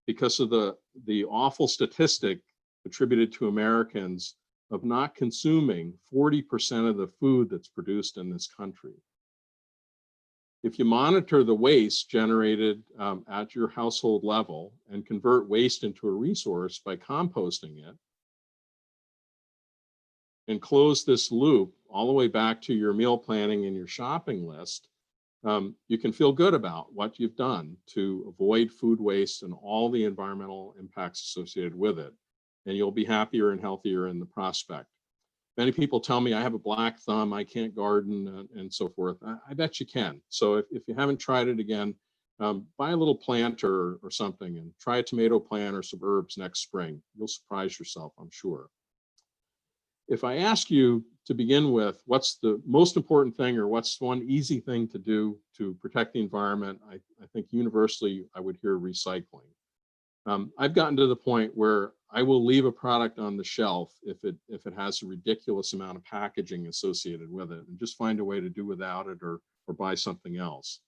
because of the awful statistic attributed to Americans of not consuming 40% of the food that's produced in this country. If you monitor the waste generated at your household level and convert waste into a resource by composting it, and close this loop all the way back to your meal planning and your shopping list, you can feel good about what you've done to avoid food waste and all the environmental impacts associated with it. And you'll be happier and healthier in the prospect. Many people tell me I have a black thumb, I can't garden, and so forth. I bet you can. So if you haven't tried it again, buy a little planter or something and try a tomato plant or some herbs next spring. You'll surprise yourself, I'm sure. If I ask you to begin with, what's the most important thing or what's one easy thing to do to protect the environment, I think universally I would hear recycling. I've gotten to the point where I will leave a product on the shelf if it has a ridiculous amount of packaging associated with it, and just find a way to do without it or buy something else.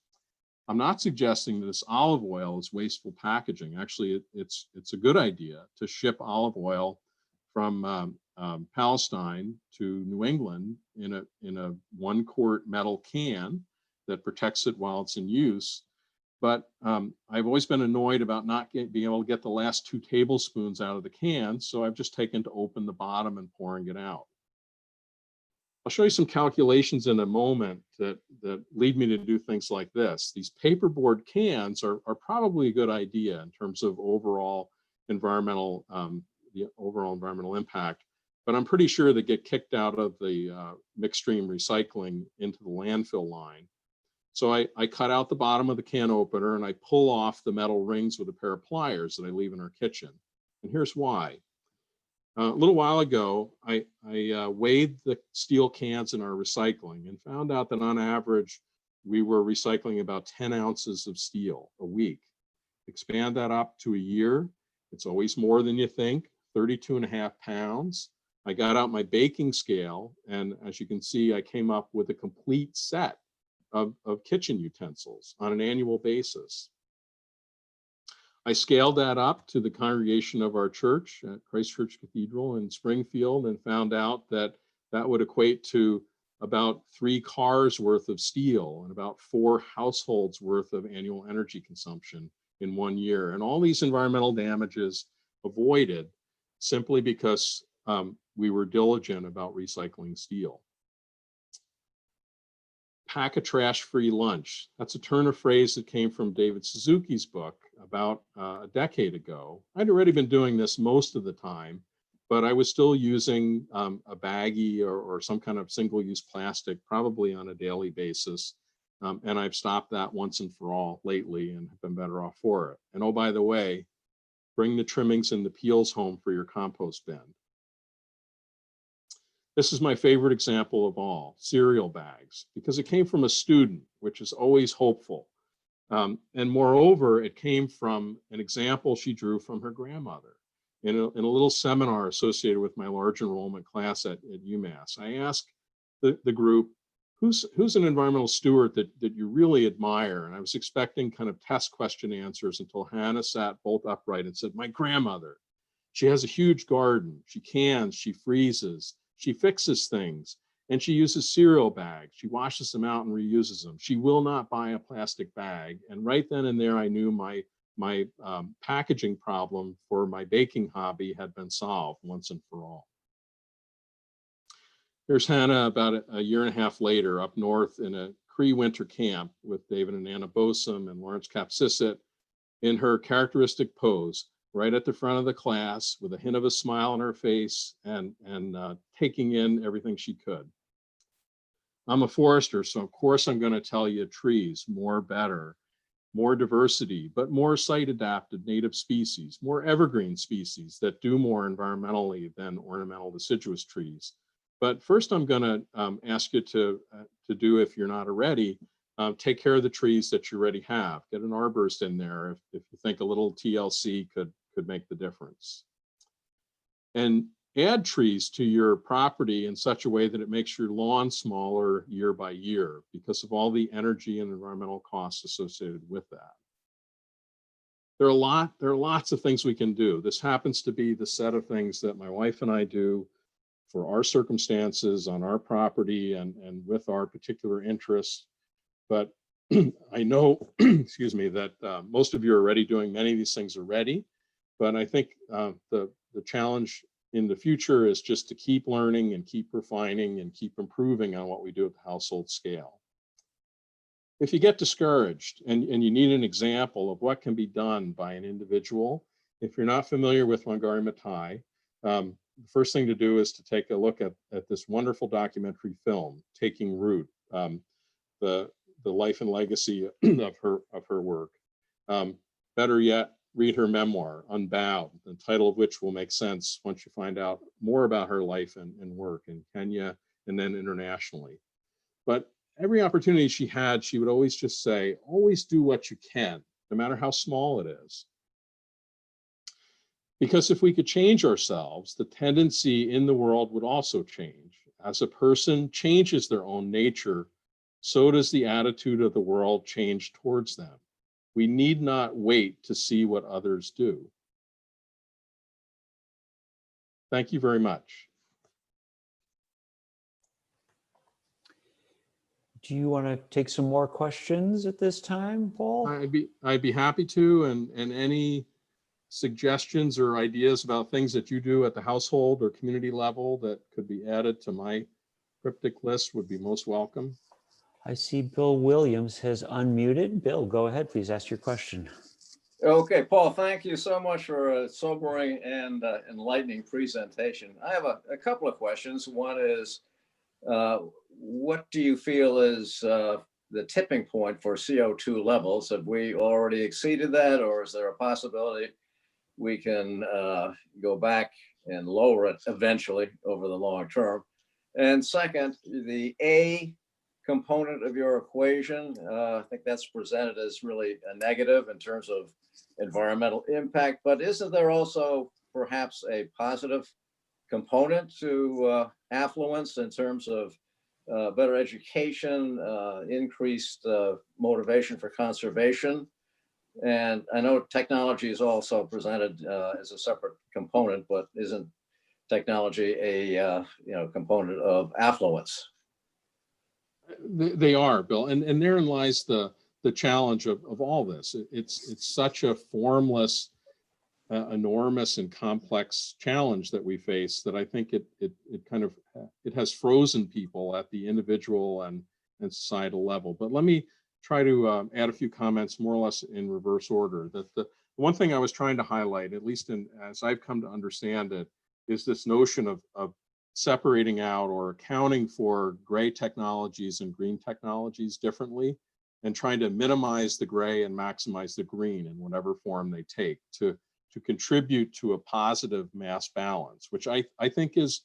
I'm not suggesting that this olive oil is wasteful packaging. Actually, it's a good idea to ship olive oil from Palestine to New England in a 1-quart metal can that protects it while it's in use. But I've always been annoyed about not being able to get the last 2 tablespoons out of the can, so I've just taken to open the bottom and pouring it out. I'll show you some calculations in a moment that lead me to do things like this. These paperboard cans are probably a good idea in terms of overall environmental impact, but I'm pretty sure they get kicked out of the mixed stream recycling into the landfill line. So I cut out the bottom of the can opener and I pull off the metal rings with a pair of pliers that I leave in our kitchen. And here's why. A little while ago, I weighed the steel cans in our recycling and found out that on average, we were recycling about 10 ounces of steel a week. Expand that up to a year, it's always more than you think, 32.5 pounds. I got out my baking scale, and as you can see, I came up with a complete set of kitchen utensils on an annual basis. I scaled that up to the congregation of our church at Christ Church Cathedral in Springfield and found out that that would equate to about 3 cars worth of steel and about 4 households worth of annual energy consumption in 1 year. And all these environmental damages avoided simply because we were diligent about recycling steel. Pack a trash-free lunch. That's a turn of phrase that came from David Suzuki's book about a decade ago. I'd already been doing this most of the time, but I was still using a baggie or some kind of single-use plastic, probably on a daily basis. And I've stopped that once and for all lately and have been better off for it. And oh, by the way, bring the trimmings and the peels home for your compost bin. This is my favorite example of all, cereal bags, because it came from a student, which is always hopeful. And moreover, it came from an example she drew from her grandmother. In a little seminar associated with my large enrollment class at UMass, I asked the group, who's an environmental steward that you really admire? And I was expecting kind of test question answers until Hannah sat bolt upright and said, my grandmother. She has a huge garden. She cans, she freezes, she fixes things, and she uses cereal bags. She washes them out and reuses them. She will not buy a plastic bag. And right then and there, I knew my packaging problem for my baking hobby had been solved once and for all. Here's Hannah about a year and a half later up north in a pre-winter camp with David and Anna Bosom and Lawrence Capsicet in her characteristic pose, right at the front of the class with a hint of a smile on her face and taking in everything she could. I'm a forester, so of course I'm going to tell you trees, more better, more diversity, but more site-adapted native species, more evergreen species that do more environmentally than ornamental deciduous trees. But first I'm going to ask you to do, if you're not already, take care of the trees that you already have. Get an arborist in there if you think a little TLC could make the difference. And add trees to your property in such a way that it makes your lawn smaller year by year because of all the energy and environmental costs associated with that. There are lots of things we can do. This happens to be the set of things that my wife and I do for our circumstances on our property and with our particular interests. But I know, excuse me, that most of you are already doing many of these things already. But I think the challenge in the future is just to keep learning and keep refining and keep improving on what we do at the household scale. If you get discouraged and you need an example of what can be done by an individual, if you're not familiar with Wangari Maathai, the first thing to do is to take a look at this wonderful documentary film, Taking Root, the life and legacy of her work. Better yet, read her memoir, Unbowed, the title of which will make sense once you find out more about her life and work in Kenya and then internationally. But every opportunity she had, she would always just say, always do what you can, no matter how small it is. Because if we could change ourselves, the tendency in the world would also change. As a person changes their own nature, so does the attitude of the world change towards them. We need not wait to see what others do. Thank you very much. Do you want to take some more questions at this time, Paul? I'd be happy to, and any suggestions or ideas about things that you do at the household or community level that could be added to my cryptic list would be most welcome. I see Bill Williams has unmuted. Bill, go ahead, please ask your question. Okay, Paul, thank you so much for a sobering and enlightening presentation. I have a couple of questions. One is, what do you feel is the tipping point for CO2 levels? Have we already exceeded that, or is there a possibility we can go back and lower it eventually over the long term? And second, the A component of your equation, I think that's presented as really a negative in terms of environmental impact, but isn't there also perhaps a positive component to affluence in terms of better education, increased motivation for conservation? And I know technology is also presented as a separate component, but isn't technology a component of affluence? They are, Bill, and therein lies the challenge of all this. It's such a formless, enormous and complex challenge that we face that I think it has frozen people at the individual and societal level. But let me try to add a few comments more or less in reverse order. That the one thing I was trying to highlight, at least as I've come to understand it, is this notion of separating out or accounting for gray technologies and green technologies differently, and trying to minimize the gray and maximize the green in whatever form they take to contribute to a positive mass balance, which I think is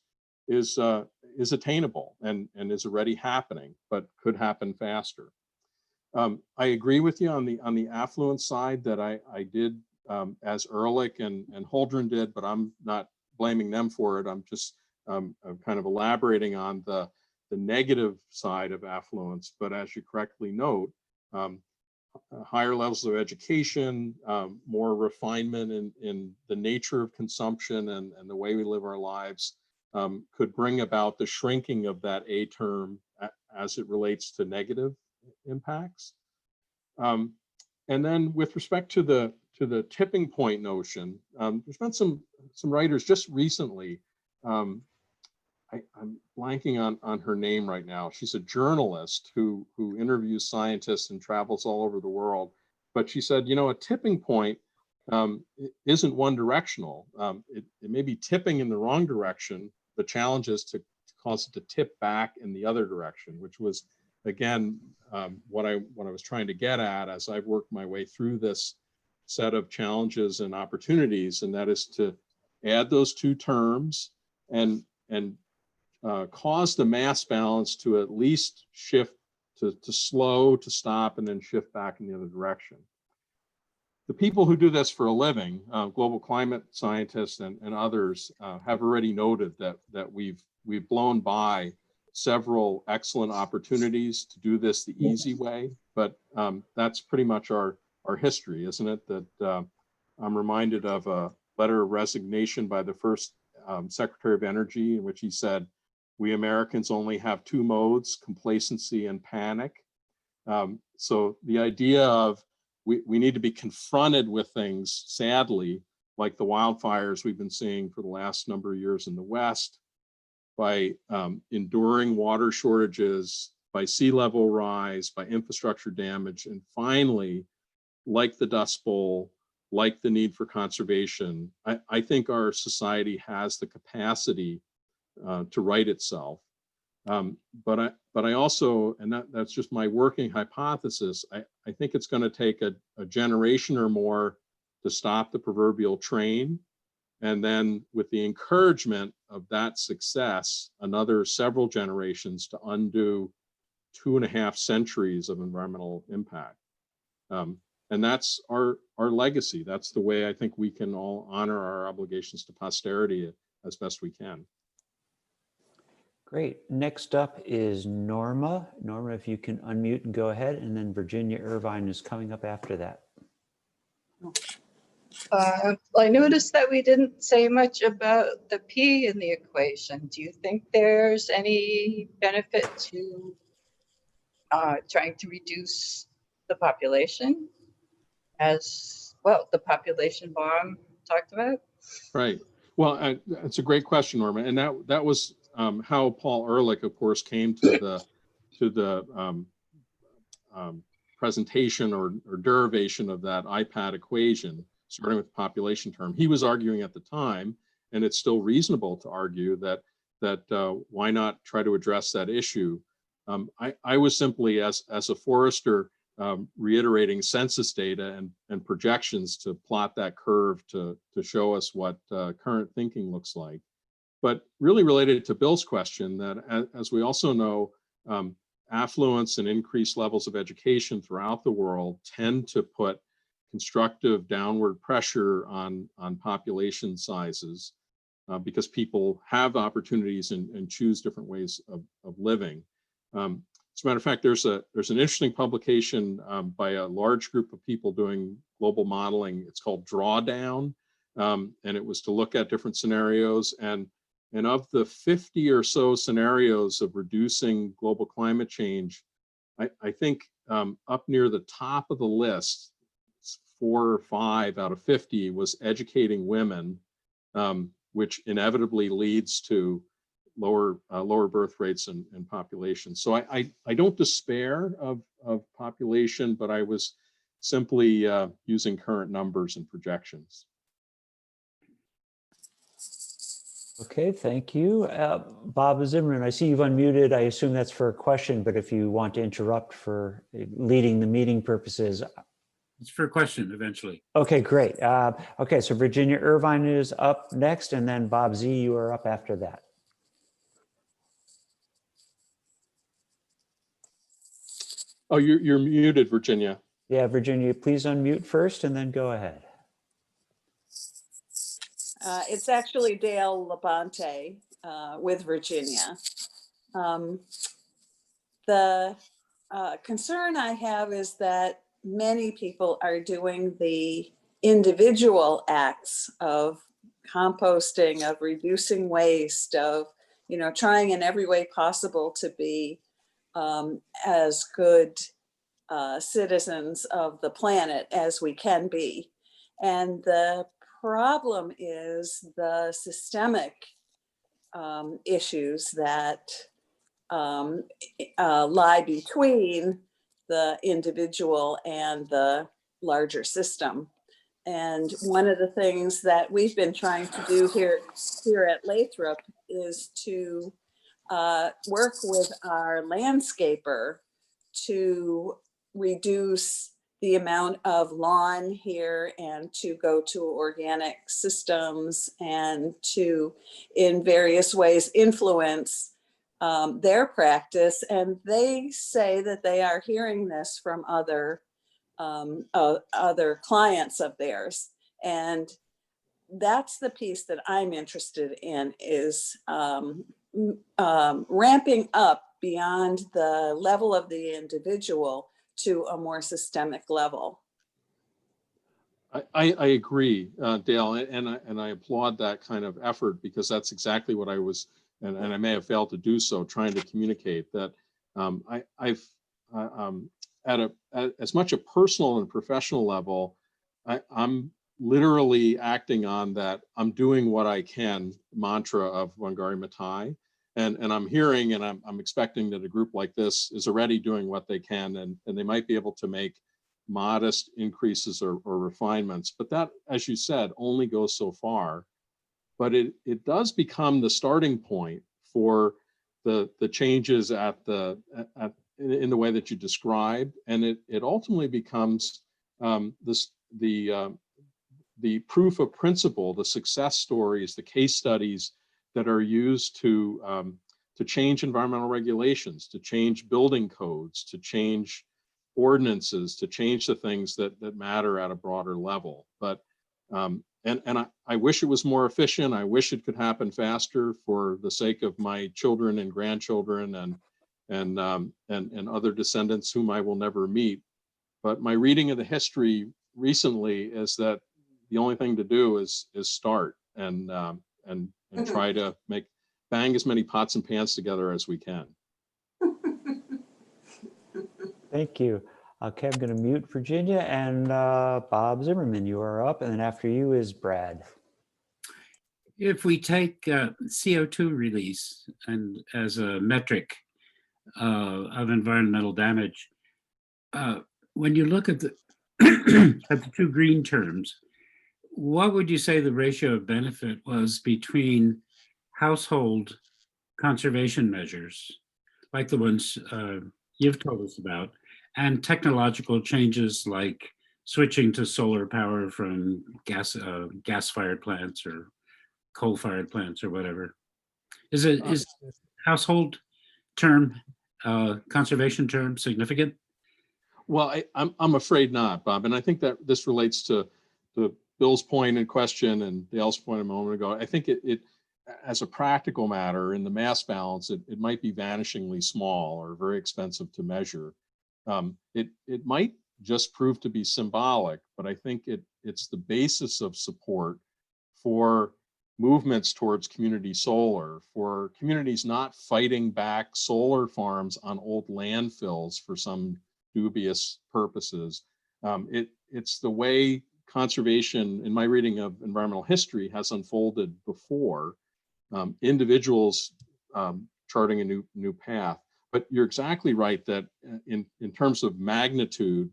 attainable and is already happening, but could happen faster. I agree with you on the affluence side that I did as Ehrlich and Holdren did, but I'm not blaming them for it. I'm just I'm kind of elaborating on the negative side of affluence. But as you correctly note, higher levels of education, more refinement in the nature of consumption and the way we live our lives could bring about the shrinking of that A term as it relates to negative impacts. And then with respect to the tipping point notion, there's been some writers just recently. I'm blanking on her name right now. She's a journalist who interviews scientists and travels all over the world. But she said, you know, a tipping point isn't one directional. It may be tipping in the wrong direction. The challenge is to cause it to tip back in the other direction, which was, again, what I was trying to get at as I've worked my way through this set of challenges and opportunities, and that is to add those two terms and cause the mass balance to at least shift to slow, to stop, and then shift back in the other direction. The people who do this for a living, global climate scientists and others, have already noted that we've blown by several excellent opportunities to do this the easy way, but that's pretty much our history, isn't it? That I'm reminded of a letter of resignation by the first Secretary of Energy, in which he said, "We Americans only have two modes, complacency and panic." So the idea of we need to be confronted with things, sadly, like the wildfires we've been seeing for the last number of years in the West, by enduring water shortages, by sea level rise, by infrastructure damage, and finally, like the Dust Bowl, like the need for conservation, I think our society has the capacity to right itself. But I also, and that's just my working hypothesis, I think it's going to take a generation or more to stop the proverbial train. And then with the encouragement of that success, another several generations to undo 2.5 centuries of environmental impact. And that's our legacy. That's the way I think we can all honor our obligations to posterity as best we can. Great. Next up is Norma. Norma, if you can unmute and go ahead, and then Virginia Irvine is coming up after that. I noticed that we didn't say much about the P in the equation. Do you think there's any benefit to trying to reduce the population, as well, the population bomb talked about? Right. Well, it's a great question, Norma, and that was how Paul Ehrlich, of course, came to the presentation or derivation of that IPAD equation, starting with the population term. He was arguing at the time, and it's still reasonable to argue that why not try to address that issue. I was simply, as a forester, reiterating census data and projections to plot that curve to show us what current thinking looks like. But really related to Bill's question, that as we also know, affluence and increased levels of education throughout the world tend to put constructive downward pressure on population sizes because people have opportunities and choose different ways of living. As a matter of fact, there's an interesting publication by a large group of people doing global modeling. It's called Drawdown, and it was to look at different scenarios. And of the 50 or so scenarios of reducing global climate change, I think up near the top of the list, 4 or 5 out of 50 was educating women, which inevitably leads to lower birth rates and population. So I don't despair of population, but I was simply using current numbers and projections. Okay, thank you. Bob Zimmerman, I see you've unmuted. I assume that's for a question, but if you want to interrupt for leading the meeting purposes. It's for a question eventually. Okay, great. Okay, so Virginia Irvine is up next, and then Bob Z, you are up after that. Oh, you're muted, Virginia. Yeah, Virginia, please unmute first and then go ahead. It's actually Dale Labonte with Virginia. The concern I have is that many people are doing the individual acts of composting, of reducing waste, of trying in every way possible to be as good citizens of the planet as we can be. And the problem is the systemic issues that lie between the individual and the larger system. And one of the things that we've been trying to do here at Lathrop is to work with our landscaper to reduce the amount of lawn here and to go to organic systems and to, in various ways, influence their practice. And they say that they are hearing this from other clients of theirs. And that's the piece that I'm interested in, is ramping up beyond the level of the individual to a more systemic level. I agree, Dale, and I applaud that kind of effort, because that's exactly what I was, and I may have failed to do so, trying to communicate that I've at as much a personal and professional level, I'm literally acting on that I'm doing what I can mantra of Wangari Maathai. And I'm hearing and I'm expecting that a group like this is already doing what they can, and they might be able to make modest increases or refinements. But that, as you said, only goes so far. But it does become the starting point for the changes in the way that you described, and it ultimately becomes the proof of principle, the success stories, the case studies that are used to change environmental regulations, to change building codes, to change ordinances, to change the things that matter at a broader level. But I wish it was more efficient. I wish it could happen faster for the sake of my children and grandchildren and other descendants whom I will never meet. But my reading of the history recently is that the only thing to do is start and try to bang as many pots and pans together as we can. Thank you. Okay, I'm going to mute Virginia, and Bob Zimmerman, you are up, and then after you is Brad. If we take CO2 release and as a metric of environmental damage, when you look at the at the two green terms, what would you say the ratio of benefit was between household conservation measures, like the ones you've told us about, and technological changes like switching to solar power from gas-fired plants or coal-fired plants or whatever? Is household term, conservation term significant? Well, I'm afraid not, Bob. And I think that this relates to Bill's point in question and Dale's point a moment ago. I think it as a practical matter, in the mass balance, it might be vanishingly small or very expensive to measure. It might just prove to be symbolic, but I think it's the basis of support for movements towards community solar, for communities not fighting back solar farms on old landfills for some dubious purposes. It's the way conservation, in my reading of environmental history, has unfolded before. Individuals charting a new path. But you're exactly right that in terms of magnitude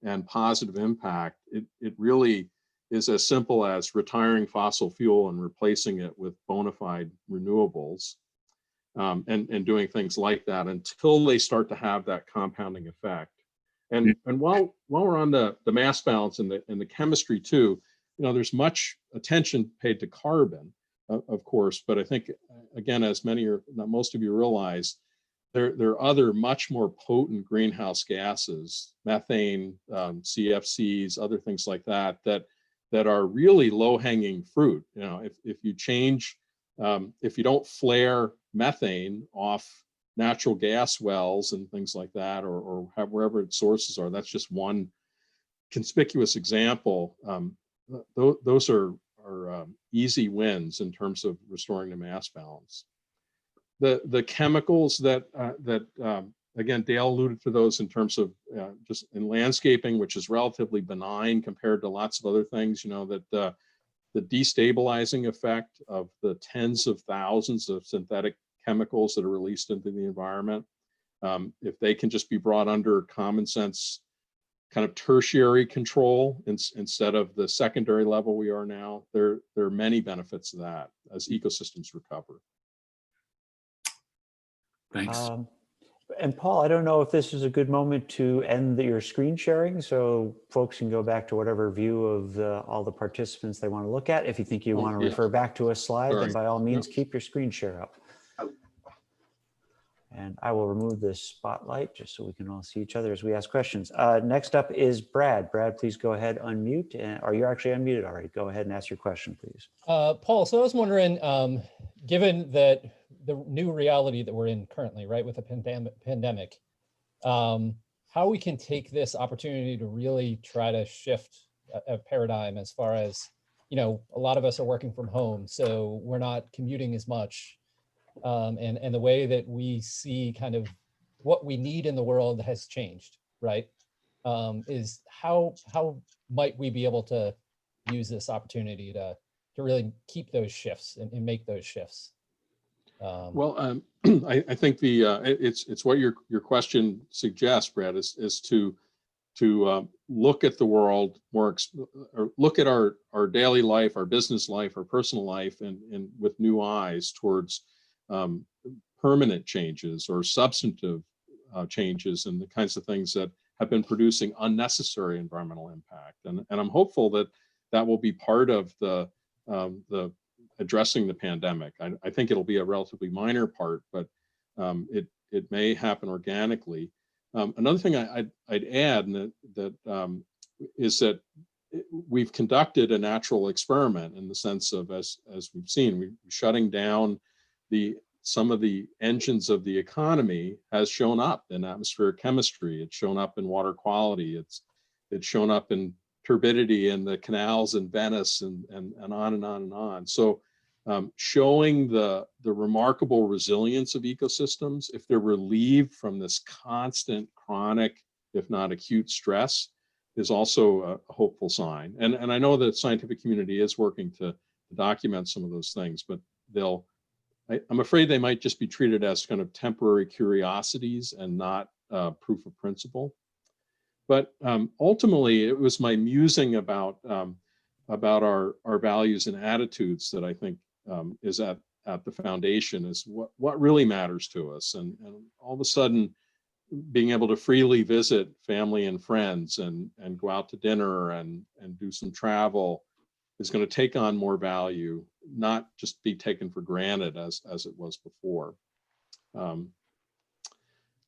and positive impact, it really is as simple as retiring fossil fuel and replacing it with bona fide renewables, and doing things like that until they start to have that compounding effect. And while we're on the mass balance and the chemistry too, there's much attention paid to carbon, of course, but I think, again, as most of you realize, there are other much more potent greenhouse gases, methane, CFCs, other things like that are really low-hanging fruit. If you change, if you don't flare methane off natural gas wells and things like that, or wherever its sources are, that's just one conspicuous example. Those are easy wins in terms of restoring the mass balance. The chemicals that again, Dale alluded to those in terms of just in landscaping, which is relatively benign compared to lots of other things, that destabilizing effect of the tens of thousands of synthetic chemicals that are released into the environment, if they can just be brought under common sense kind of tertiary control instead of the secondary level we are now, there are many benefits of that as ecosystems recover. Thanks. And Paul, I don't know if this is a good moment to end your screen sharing so folks can go back to whatever view of all the participants they want to look at. If you think you want to yeah. refer back to a slide, then Sorry. by all means, Yep. keep your screen share up. And I will remove this spotlight just so we can all see each other as we ask questions. Next up is Brad. Brad, please go ahead, unmute. Or you're actually unmuted already. Go ahead and ask your question, please. Paul, so I was wondering, given that the new reality that we're in currently, right, with the pandemic, how we can take this opportunity to really try to shift a paradigm as far as, you know, a lot of us are working from home, so we're not commuting as much. And the way that we see kind of what we need in the world has changed, right? Is how might we be able to use this opportunity to really keep those shifts and make those shifts? Well, I think it's what your question suggests, Brad, is to look at the world more, or look at our daily life, our business life, our personal life, and with new eyes towards permanent changes or substantive changes and the kinds of things that have been producing unnecessary environmental impact. And I'm hopeful that that will be part of the addressing the pandemic. I think it'll be a relatively minor part, but it may happen organically. Another thing I'd add, and that is that we've conducted a natural experiment in the sense of, as we've seen, we're shutting down some of the engines of the economy has shown up in atmospheric chemistry. It's shown up in water quality. It's shown up in turbidity in the canals in Venice, and on and on and on. So showing the remarkable resilience of ecosystems, if they're relieved from this constant chronic, if not acute stress, is also a hopeful sign. And I know that the scientific community is working to document some of those things, but I'm afraid they might just be treated as kind of temporary curiosities and not proof of principle. But ultimately, it was my musing about our values and attitudes that I think is at the foundation, is what really matters to us. And all of a sudden, being able to freely visit family and friends and go out to dinner and do some travel is going to take on more value, not just be taken for granted as it was before.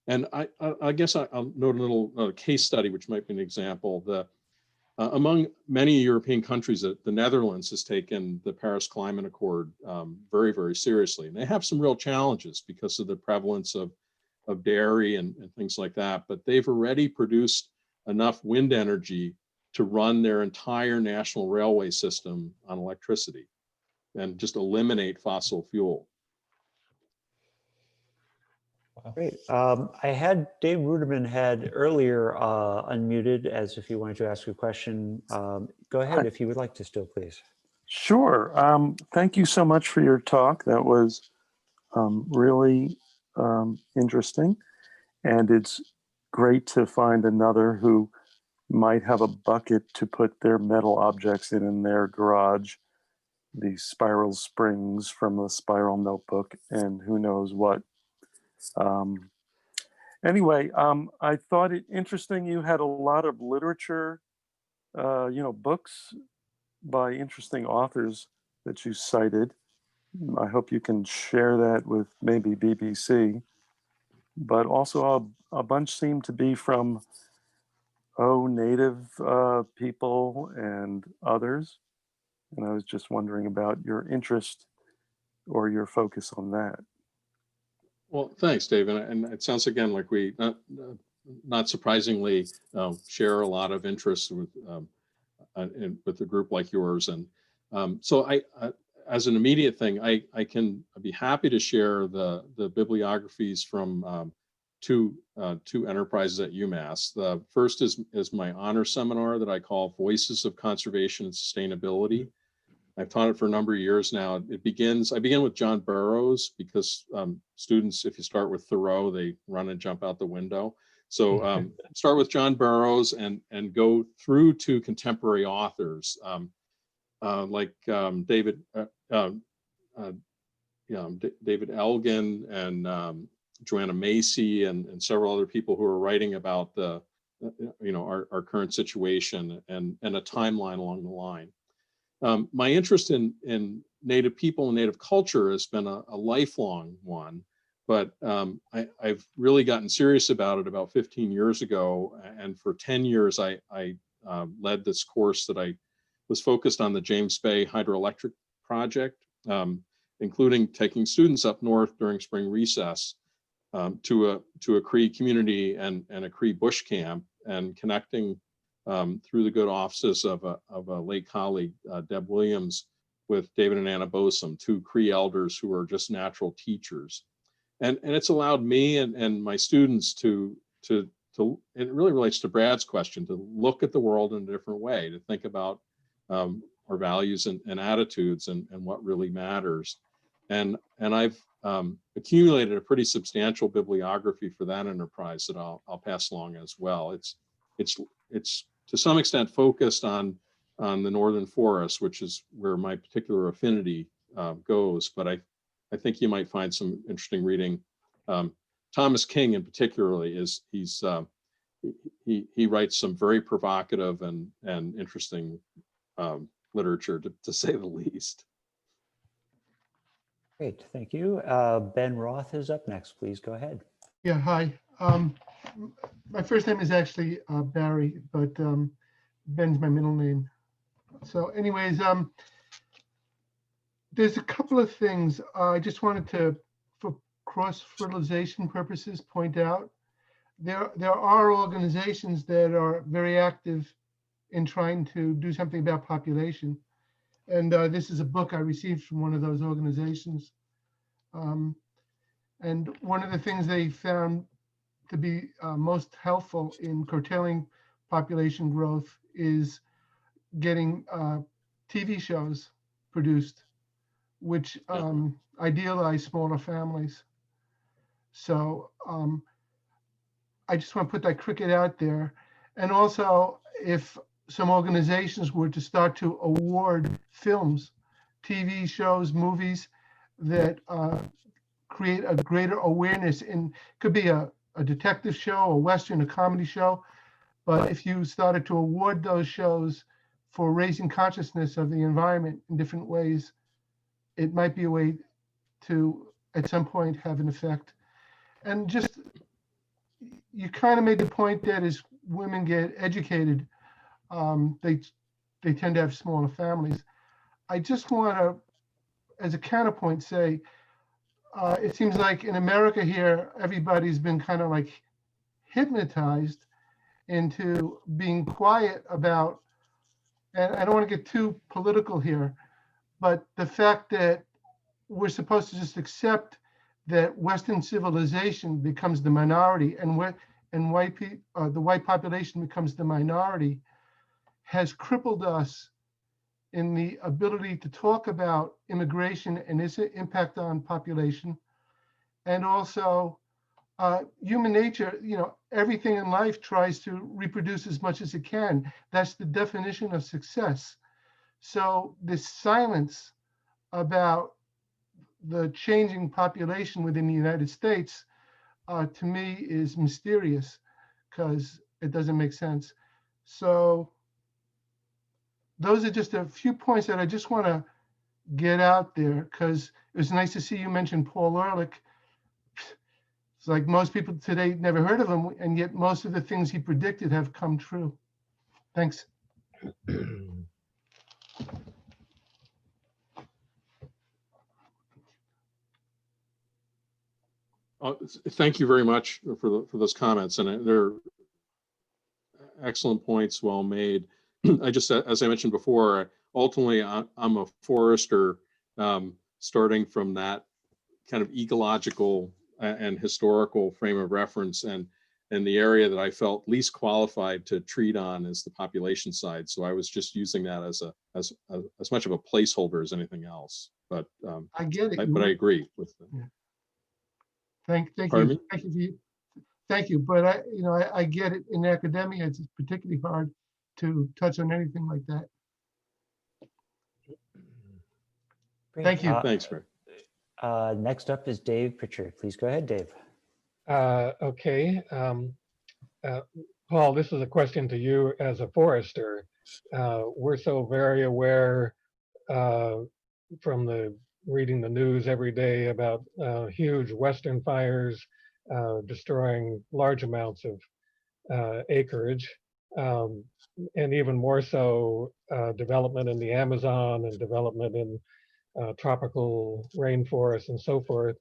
And I guess I'll note a little case study, which might be an example. Among many European countries, the Netherlands has taken the Paris Climate Accord very, very seriously. And they have some real challenges because of the prevalence of dairy and things like that. But they've already produced enough wind energy to run their entire national railway system on electricity and just eliminate fossil fuel. Great. I had Dave Ruderman had earlier unmuted as if you wanted to ask a question. Go ahead if you would like to still, please. Sure. Thank you so much for your talk. That was really interesting. And it's great to find another who might have a bucket to put their metal objects in their garage, the spiral springs from the spiral notebook, and who knows what. Anyway, I thought it interesting. You had a lot of literature, books by interesting authors that you cited. I hope you can share that with maybe BBC, but also a bunch seem to be from native people and others. And I was just wondering about your interest or your focus on that. Well, thanks, Dave. And it sounds again like we, not surprisingly, share a lot of interests with a group like yours. And so as an immediate thing, I can be happy to share the bibliographies from two enterprises at UMass. The first is my honor seminar that I call Voices of Conservation and Sustainability. I've taught it for a number of years now. I begin with John Burroughs because students, if you start with Thoreau, they run and jump out the window. So start with John Burroughs and go through to contemporary authors like David David Elgin and Joanna Macy and several other people who are writing about the our current situation and a timeline along the line. My interest in Native people and Native culture has been a lifelong one, but I've really gotten serious about it about 15 years ago. And for 10 years, I led this course that I was focused on the James Bay hydroelectric project, including taking students up north during spring recess to a Cree community and a Cree bush camp and connecting through the good offices of a late colleague, Deb Williams, with David and Anna Bosom, two Cree elders who are just natural teachers. And it's allowed me and my students to it really relates to Brad's question, to look at the world in a different way, to think about our values and attitudes and what really matters. And I've accumulated a pretty substantial bibliography for that enterprise that I'll pass along as well. It's to some extent focused on the northern forest, which is where my particular affinity goes. But I think you might find some interesting reading. Thomas King, in particularly, he writes some very provocative and interesting literature, to say the least. Great, thank you. Ben Roth is up next. Please go ahead. Yeah, hi. My first name is actually Barry, but Ben's my middle name. So anyways, there's a couple of things I just wanted to, for cross-fertilization purposes, point out. There are organizations that are very active in trying to do something about population. And this is a book I received from one of those organizations. And one of the things they found to be most helpful in curtailing population growth is getting TV shows produced, which idealize smaller families. So I just want to put that cricket out there. And also, if some organizations were to start to award films, TV shows, movies that create a greater awareness in, could be a detective show, a Western, a comedy show. But if you started to award those shows for raising consciousness of the environment in different ways, it might be a way to, at some point, have an effect. And just, you kind of made the point that as women get educated, they tend to have smaller families. I just want to, as a counterpoint, say, it seems like in America here, everybody's been kind of like hypnotized into being quiet about, and I don't want to get too political here, but the fact that we're supposed to just accept that Western civilization becomes the minority and the white population becomes the minority has crippled us in the ability to talk about immigration and its impact on population. And also human nature, everything in life tries to reproduce as much as it can. That's the definition of success. So this silence about the changing population within the United States, to me, is mysterious because it doesn't make sense. So those are just a few points that I just want to get out there, because it was nice to see you mention Paul Ehrlich. It's like most people today never heard of him, and yet most of the things he predicted have come true. Thanks. Thank you very much for those comments, and they're excellent points, well made. I just, as I mentioned before, ultimately I'm a forester, starting from that kind of ecological and historical frame of reference, and and the area that I felt least qualified to treat on is the population side. So I was just using that as much of a placeholder as anything else. But I get it. but I agree with them. Yeah. Thank Pardon you. me? Thank you. But I get it. In academia, it's particularly hard to touch on anything like that. Great. Thank you. Thanks, Rick. Next up is Dave Pritchard. Please go ahead, Dave. Okay. Paul, this is a question to you as a forester. We're so very aware from reading the news every day about huge Western fires destroying large amounts of acreage, and even more so development in the Amazon and development in tropical rainforests and so forth.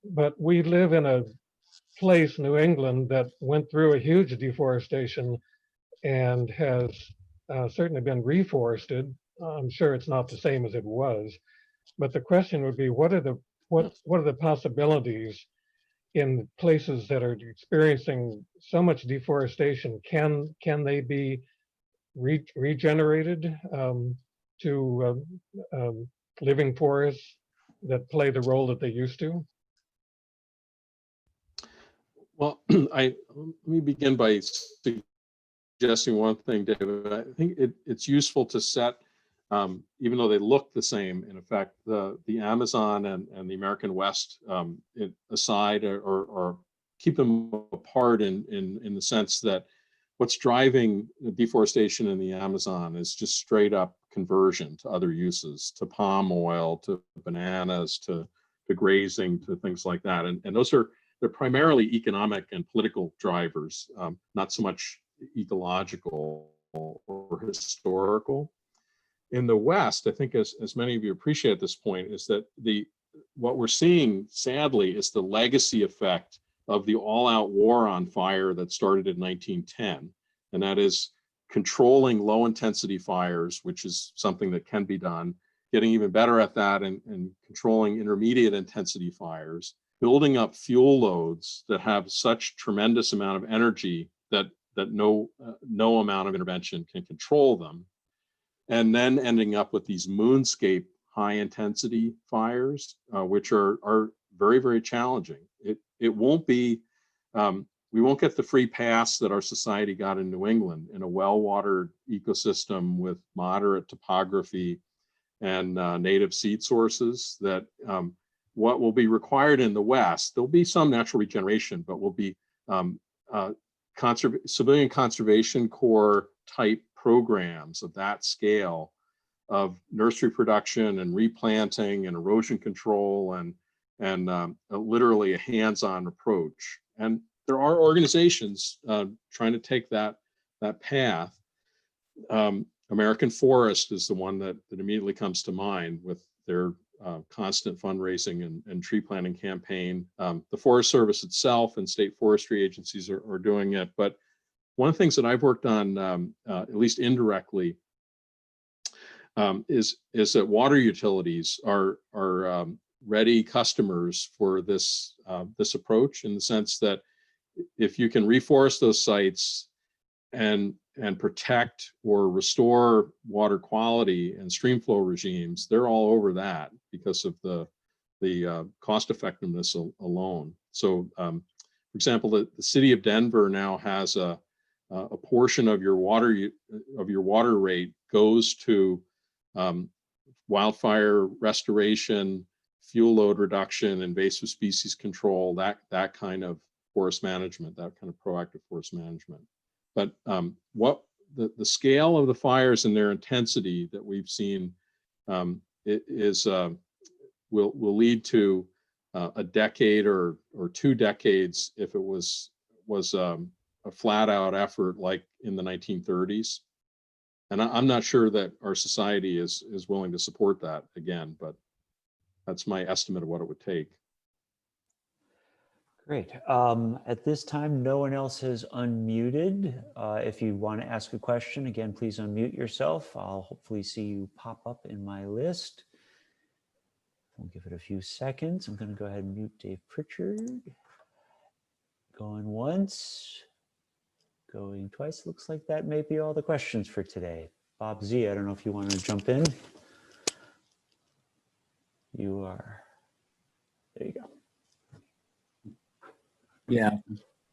But we live in a place, New England, that went through a huge deforestation and has certainly been reforested. I'm sure it's not the same as it was, but the question would be, what are the possibilities in places that are experiencing so much deforestation? Can they be regenerated to living forests that play the role that they used to? Well, let me begin by suggesting one thing, David. I think it's useful to set, even though they look the same, in effect, the Amazon and the American West aside, or keep them apart in the sense that what's driving the deforestation in the Amazon is just straight up conversion to other uses, to palm oil, to bananas, to grazing, to things like that. And they're primarily economic and political drivers, not so much ecological or historical. In the West, I think, as many of you appreciate at this point, is that what we're seeing, sadly, is the legacy effect of the all-out war on fire that started in 1910, and that is controlling low-intensity fires, which is something that can be done, getting even better at that, and controlling intermediate intensity fires, building up fuel loads that have such tremendous amount of energy that no amount of intervention can control them, and then ending up with these moonscape high-intensity fires, which are very, very challenging. It won't be, we won't get the free pass that our society got in New England, in a well-watered ecosystem with moderate topography and native seed sources. That what will be required in the West, there'll be some natural regeneration, but will be civilian conservation corps type programs of that scale, of nursery production and replanting and erosion control, and literally a hands-on approach. And there are organizations trying to take that path. American Forest is the one that immediately comes to mind, with their constant fundraising and tree planting campaign. The Forest Service itself and state forestry agencies are doing it. But one of the things that I've worked on, at least indirectly, is that water utilities are ready customers for this approach, in the sense that if you can reforest those sites and protect or restore water quality and stream flow regimes, they're all over that because of the cost effectiveness alone. So, for example, the city of Denver now has a portion of your water rate goes to wildfire restoration, fuel load reduction, invasive species control, that kind of forest management, that kind of proactive forest management. But what the scale of the fires and their intensity that we've seen will lead to a decade or 2 decades if it was a flat out effort like in the 1930s. And I'm not sure that our society is willing to support that again, but that's my estimate of what it would take. Great. At this time, no one else has unmuted. If you want to ask a question, again, please unmute yourself. I'll hopefully see you pop up in my list. We'll give it a few seconds. I'm going to go ahead and mute Dave Pritchard. Going once, going twice. Looks like that may be all the questions for today. Bob Z, I don't know if you want to jump in. You are, there you go. Yeah,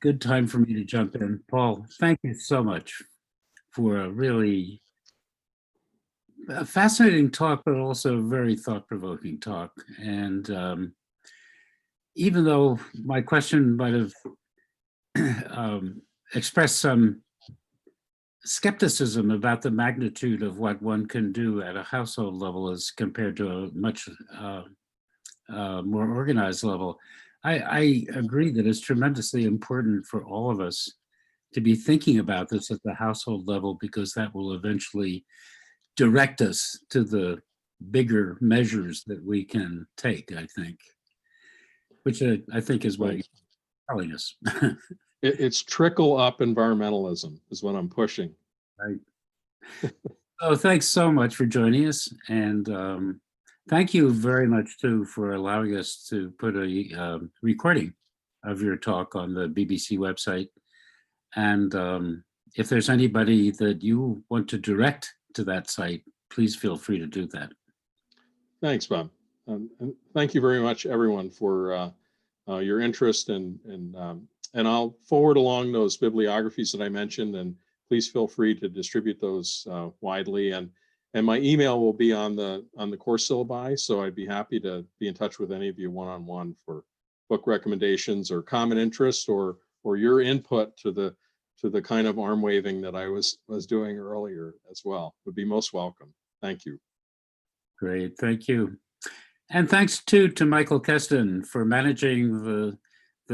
good time for me to jump in. Paul, thank you so much for a really fascinating talk, but also very thought-provoking talk. And even though my question might have expressed some skepticism about the magnitude of what one can do at a household level as compared to a much more organized level, I agree that it's tremendously important for all of us to be thinking about this at the household level, because that will eventually direct us to the bigger measures that we can take, I think, which I think is what you're telling us. It's trickle up environmentalism is what I'm pushing. Right. Oh, thanks so much for joining us. And thank you very much too for allowing us to put a recording of your talk on the BBC website. And if there's anybody that you want to direct to that site, please feel free to do that. Thanks, Bob. And thank you very much, everyone, for your interest, and I'll forward along those bibliographies that I mentioned, and please feel free to distribute those widely. And my email will be on the course syllabi, so I'd be happy to be in touch with any of you one-on-one for book recommendations or common interest, or your input to the kind of arm waving that I was doing earlier as well. Would be most welcome. Thank you. Great, thank you. And thanks too to Michael Keston for managing the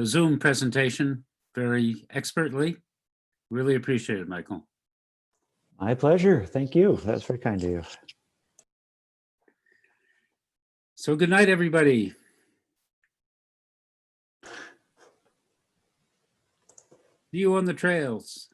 Zoom presentation very expertly. Really appreciate it, Michael. My pleasure. Thank you. That's very kind of you. So good night, everybody. See you on the trails.